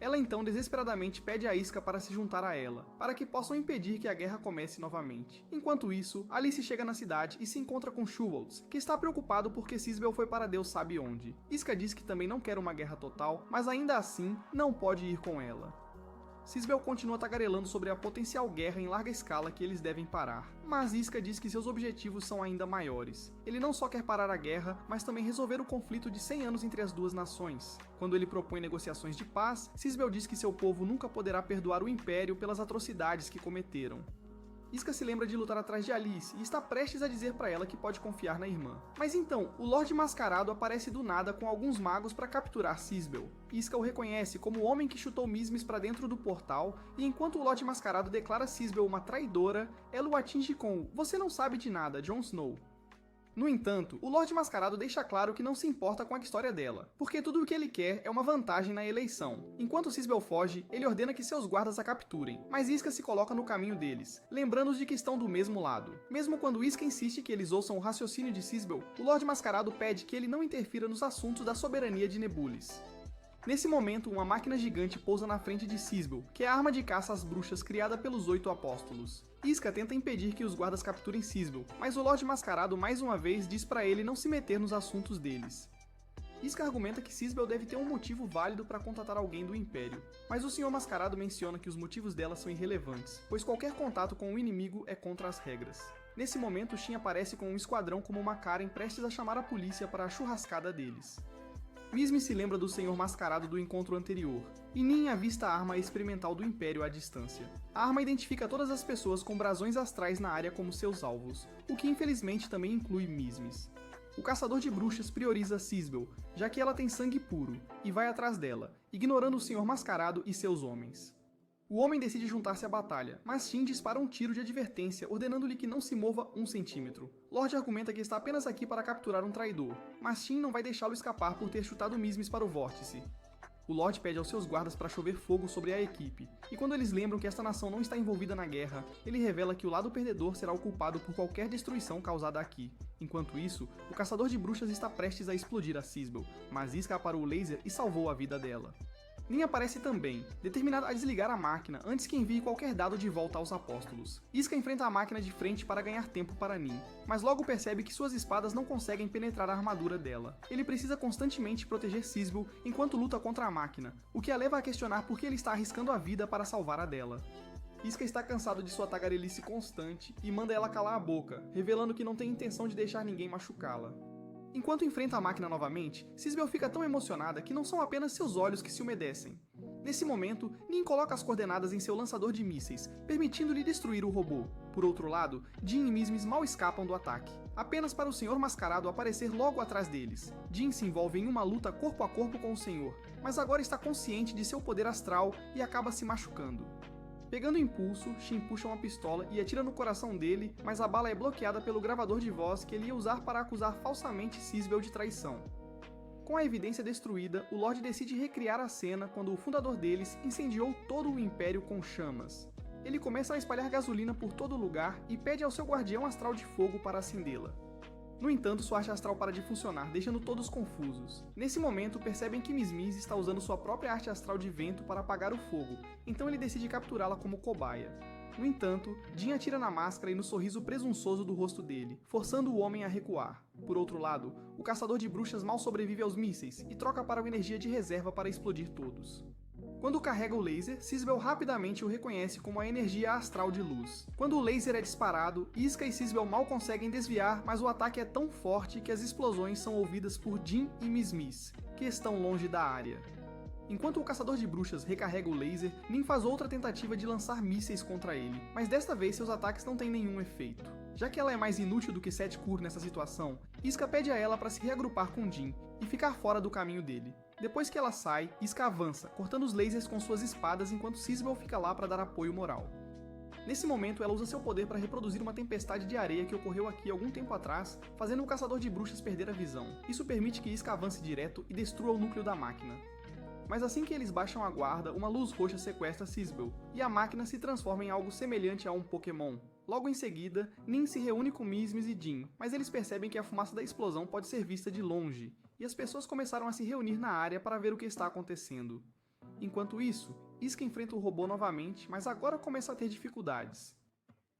Ela então desesperadamente pede a Isca para se juntar a ela, para que possam impedir que a guerra comece novamente. Enquanto isso, Alice chega na cidade e se encontra com Shulwolds, que está preocupado porque Sisbel foi para Deus sabe onde. Isca diz que também não quer uma guerra total, mas ainda assim não pode ir com ela. Sisbel continua tagarelando sobre a potencial guerra em larga escala que eles devem parar, mas Isca diz que seus objetivos são ainda maiores. Ele não só quer parar a guerra, mas também resolver o conflito de 100 anos entre as duas nações. Quando ele propõe negociações de paz, Sisbel diz que seu povo nunca poderá perdoar o Império pelas atrocidades que cometeram. Isca se lembra de lutar atrás de Alice e está prestes a dizer para ela que pode confiar na irmã. Mas então, o Lorde Mascarado aparece do nada com alguns magos para capturar Sisbel. Isca o reconhece como o homem que chutou Mismis para dentro do portal, e enquanto o Lorde Mascarado declara Sisbel uma traidora, ela o atinge com "Você não sabe de nada, Jon Snow". No entanto, o Lorde Mascarado deixa claro que não se importa com a história dela, porque tudo o que ele quer é uma vantagem na eleição. Enquanto Sisbel foge, ele ordena que seus guardas a capturem, mas Isca se coloca no caminho deles, lembrando-os de que estão do mesmo lado. Mesmo quando Isca insiste que eles ouçam o raciocínio de Sisbel, o Lorde Mascarado pede que ele não interfira nos assuntos da soberania de Nebulis. Nesse momento, uma máquina gigante pousa na frente de Sisbel, que é a arma de caça às bruxas criada pelos 8 apóstolos. Isca tenta impedir que os guardas capturem Sisbel, mas o Lorde Mascarado mais uma vez diz para ele não se meter nos assuntos deles. Isca argumenta que Sisbel deve ter um motivo válido para contatar alguém do Império, mas o Sr. Mascarado menciona que os motivos dela são irrelevantes, pois qualquer contato com o inimigo é contra as regras. Nesse momento, Shin aparece com um esquadrão como uma Karen prestes a chamar a polícia para a churrascada deles. Mizmi se lembra do Senhor Mascarado do encontro anterior, e Nin avista a arma experimental do Império à distância. A arma identifica todas as pessoas com brasões astrais na área como seus alvos, o que infelizmente também inclui Mizmis. O caçador de bruxas prioriza Sisbel, já que ela tem sangue puro, e vai atrás dela, ignorando o Senhor Mascarado e seus homens. O homem decide juntar-se à batalha, mas Shin dispara um tiro de advertência, ordenando-lhe que não se mova 1 centímetro. Lorde argumenta que está apenas aqui para capturar um traidor, mas Shin não vai deixá-lo escapar por ter chutado Mizmis para o vórtice. O Lorde pede aos seus guardas para chover fogo sobre a equipe, e quando eles lembram que esta nação não está envolvida na guerra, ele revela que o lado perdedor será o culpado por qualquer destruição causada aqui. Enquanto isso, o caçador de bruxas está prestes a explodir a Sisbel, mas Isca parou o laser e salvou a vida dela. Nin aparece também, determinado a desligar a máquina antes que envie qualquer dado de volta aos apóstolos. Isca enfrenta a máquina de frente para ganhar tempo para Nin, mas logo percebe que suas espadas não conseguem penetrar a armadura dela. Ele precisa constantemente proteger Sisbel enquanto luta contra a máquina, o que a leva a questionar por que ele está arriscando a vida para salvar a dela. Isca está cansado de sua tagarelice constante e manda ela calar a boca, revelando que não tem intenção de deixar ninguém machucá-la. Enquanto enfrenta a máquina novamente, Sisbel fica tão emocionada que não são apenas seus olhos que se umedecem. Nesse momento, Nin coloca as coordenadas em seu lançador de mísseis, permitindo-lhe destruir o robô. Por outro lado, Jin e Mizmis mal escapam do ataque, apenas para o Senhor Mascarado aparecer logo atrás deles. Jin se envolve em uma luta corpo a corpo com o Senhor, mas agora está consciente de seu poder astral e acaba se machucando. Pegando impulso, Shin puxa uma pistola e atira no coração dele, mas a bala é bloqueada pelo gravador de voz que ele ia usar para acusar falsamente Sisbel de traição. Com a evidência destruída, o Lorde decide recriar a cena quando o fundador deles incendiou todo o Império com chamas. Ele começa a espalhar gasolina por todo lugar e pede ao seu guardião astral de fogo para acendê-la. No entanto, sua arte astral para de funcionar, deixando todos confusos. Nesse momento, percebem que Mizmis está usando sua própria arte astral de vento para apagar o fogo, então ele decide capturá-la como cobaia. No entanto, Jin atira na máscara e no sorriso presunçoso do rosto dele, forçando o homem a recuar. Por outro lado, o caçador de bruxas mal sobrevive aos mísseis e troca para uma energia de reserva para explodir todos. Quando carrega o laser, Sisbel rapidamente o reconhece como a energia astral de luz. Quando o laser é disparado, Isca e Sisbel mal conseguem desviar, mas o ataque é tão forte que as explosões são ouvidas por Jin e Mizmis, que estão longe da área. Enquanto o caçador de bruxas recarrega o laser, Nin faz outra tentativa de lançar mísseis contra ele, mas desta vez seus ataques não têm nenhum efeito. Já que ela é mais inútil do que Set Kur nessa situação, Isca pede a ela para se reagrupar com Jin e ficar fora do caminho dele. Depois que ela sai, Isca avança, cortando os lasers com suas espadas enquanto Sisbel fica lá para dar apoio moral. Nesse momento, ela usa seu poder para reproduzir uma tempestade de areia que ocorreu aqui algum tempo atrás, fazendo o caçador de bruxas perder a visão. Isso permite que Isca avance direto e destrua o núcleo da máquina. Mas assim que eles baixam a guarda, uma luz roxa sequestra Sisbel, e a máquina se transforma em algo semelhante a um Pokémon. Logo em seguida, Nin se reúne com Mizmis e Jin, mas eles percebem que a fumaça da explosão pode ser vista de longe, e as pessoas começaram a se reunir na área para ver o que está acontecendo. Enquanto isso, Isca enfrenta o robô novamente, mas agora começa a ter dificuldades.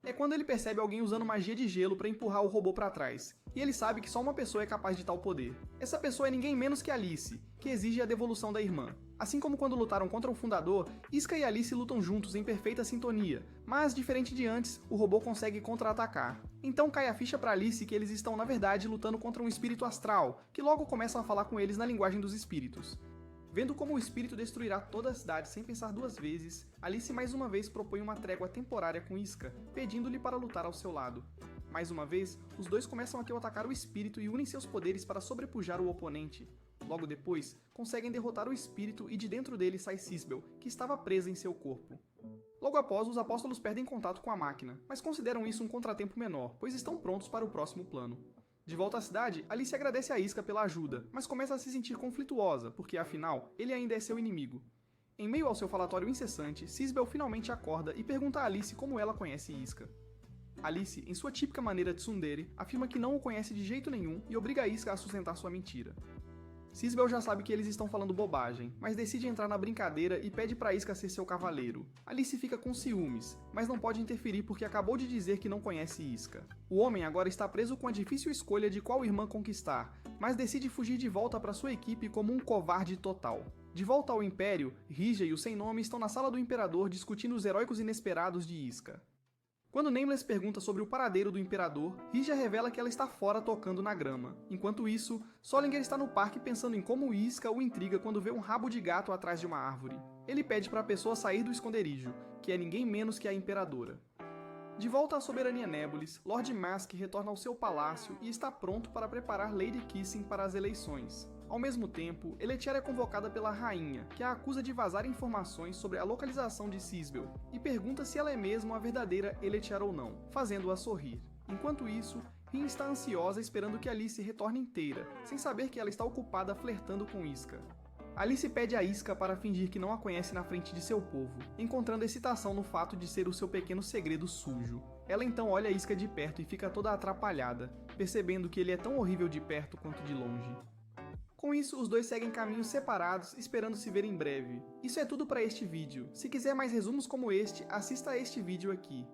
É quando ele percebe alguém usando magia de gelo para empurrar o robô para trás, e ele sabe que só uma pessoa é capaz de tal poder. Essa pessoa é ninguém menos que Alice, que exige a devolução da irmã. Assim como quando lutaram contra o fundador, Isca e Alice lutam juntos em perfeita sintonia, mas diferente de antes, o robô consegue contra-atacar. Então cai a ficha para Alice que eles estão na verdade lutando contra um espírito astral, que logo começa a falar com eles na linguagem dos espíritos. Vendo como o espírito destruirá toda a cidade sem pensar duas vezes, Alice mais uma vez propõe uma trégua temporária com Isca, pedindo-lhe para lutar ao seu lado. Mais uma vez, os dois começam a atacar o espírito e unem seus poderes para sobrepujar o oponente. Logo depois, conseguem derrotar o espírito e de dentro dele sai Sisbel, que estava presa em seu corpo. Logo após, os apóstolos perdem contato com a máquina, mas consideram isso um contratempo menor, pois estão prontos para o próximo plano. De volta à cidade, Alice agradece a Isca pela ajuda, mas começa a se sentir conflituosa, porque afinal, ele ainda é seu inimigo. Em meio ao seu falatório incessante, Sisbel finalmente acorda e pergunta a Alice como ela conhece Isca. Alice, em sua típica maneira tsundere, afirma que não o conhece de jeito nenhum e obriga a Isca a sustentar sua mentira. Sisbel já sabe que eles estão falando bobagem, mas decide entrar na brincadeira e pede pra Isca ser seu cavaleiro. Alice fica com ciúmes, mas não pode interferir porque acabou de dizer que não conhece Isca. O homem agora está preso com a difícil escolha de qual irmã conquistar, mas decide fugir de volta para sua equipe como um covarde total. De volta ao Império, Rija e o Sem Nome estão na sala do Imperador discutindo os heróicos inesperados de Isca. Quando Nameless pergunta sobre o paradeiro do Imperador, Rija revela que ela está fora tocando na grama. Enquanto isso, Solinger está no parque pensando em como Isca o intriga quando vê um rabo de gato atrás de uma árvore. Ele pede para a pessoa sair do esconderijo, que é ninguém menos que a Imperadora. De volta à soberania Nebulis, Lord Mask retorna ao seu palácio e está pronto para preparar Lady Kissing para as eleições. Ao mesmo tempo, Eletiara é convocada pela rainha, que a acusa de vazar informações sobre a localização de Sisbel, e pergunta se ela é mesmo a verdadeira Eletiara ou não, fazendo-a sorrir. Enquanto isso, Rin está ansiosa esperando que Alice retorne inteira, sem saber que ela está ocupada flertando com Isca. Alice pede a Isca para fingir que não a conhece na frente de seu povo, encontrando excitação no fato de ser o seu pequeno segredo sujo. Ela então olha Isca de perto e fica toda atrapalhada, percebendo que ele é tão horrível de perto quanto de longe. Com isso, os dois seguem caminhos separados, esperando se ver em breve. Isso é tudo para este vídeo. Se quiser mais resumos como este, assista a este vídeo aqui.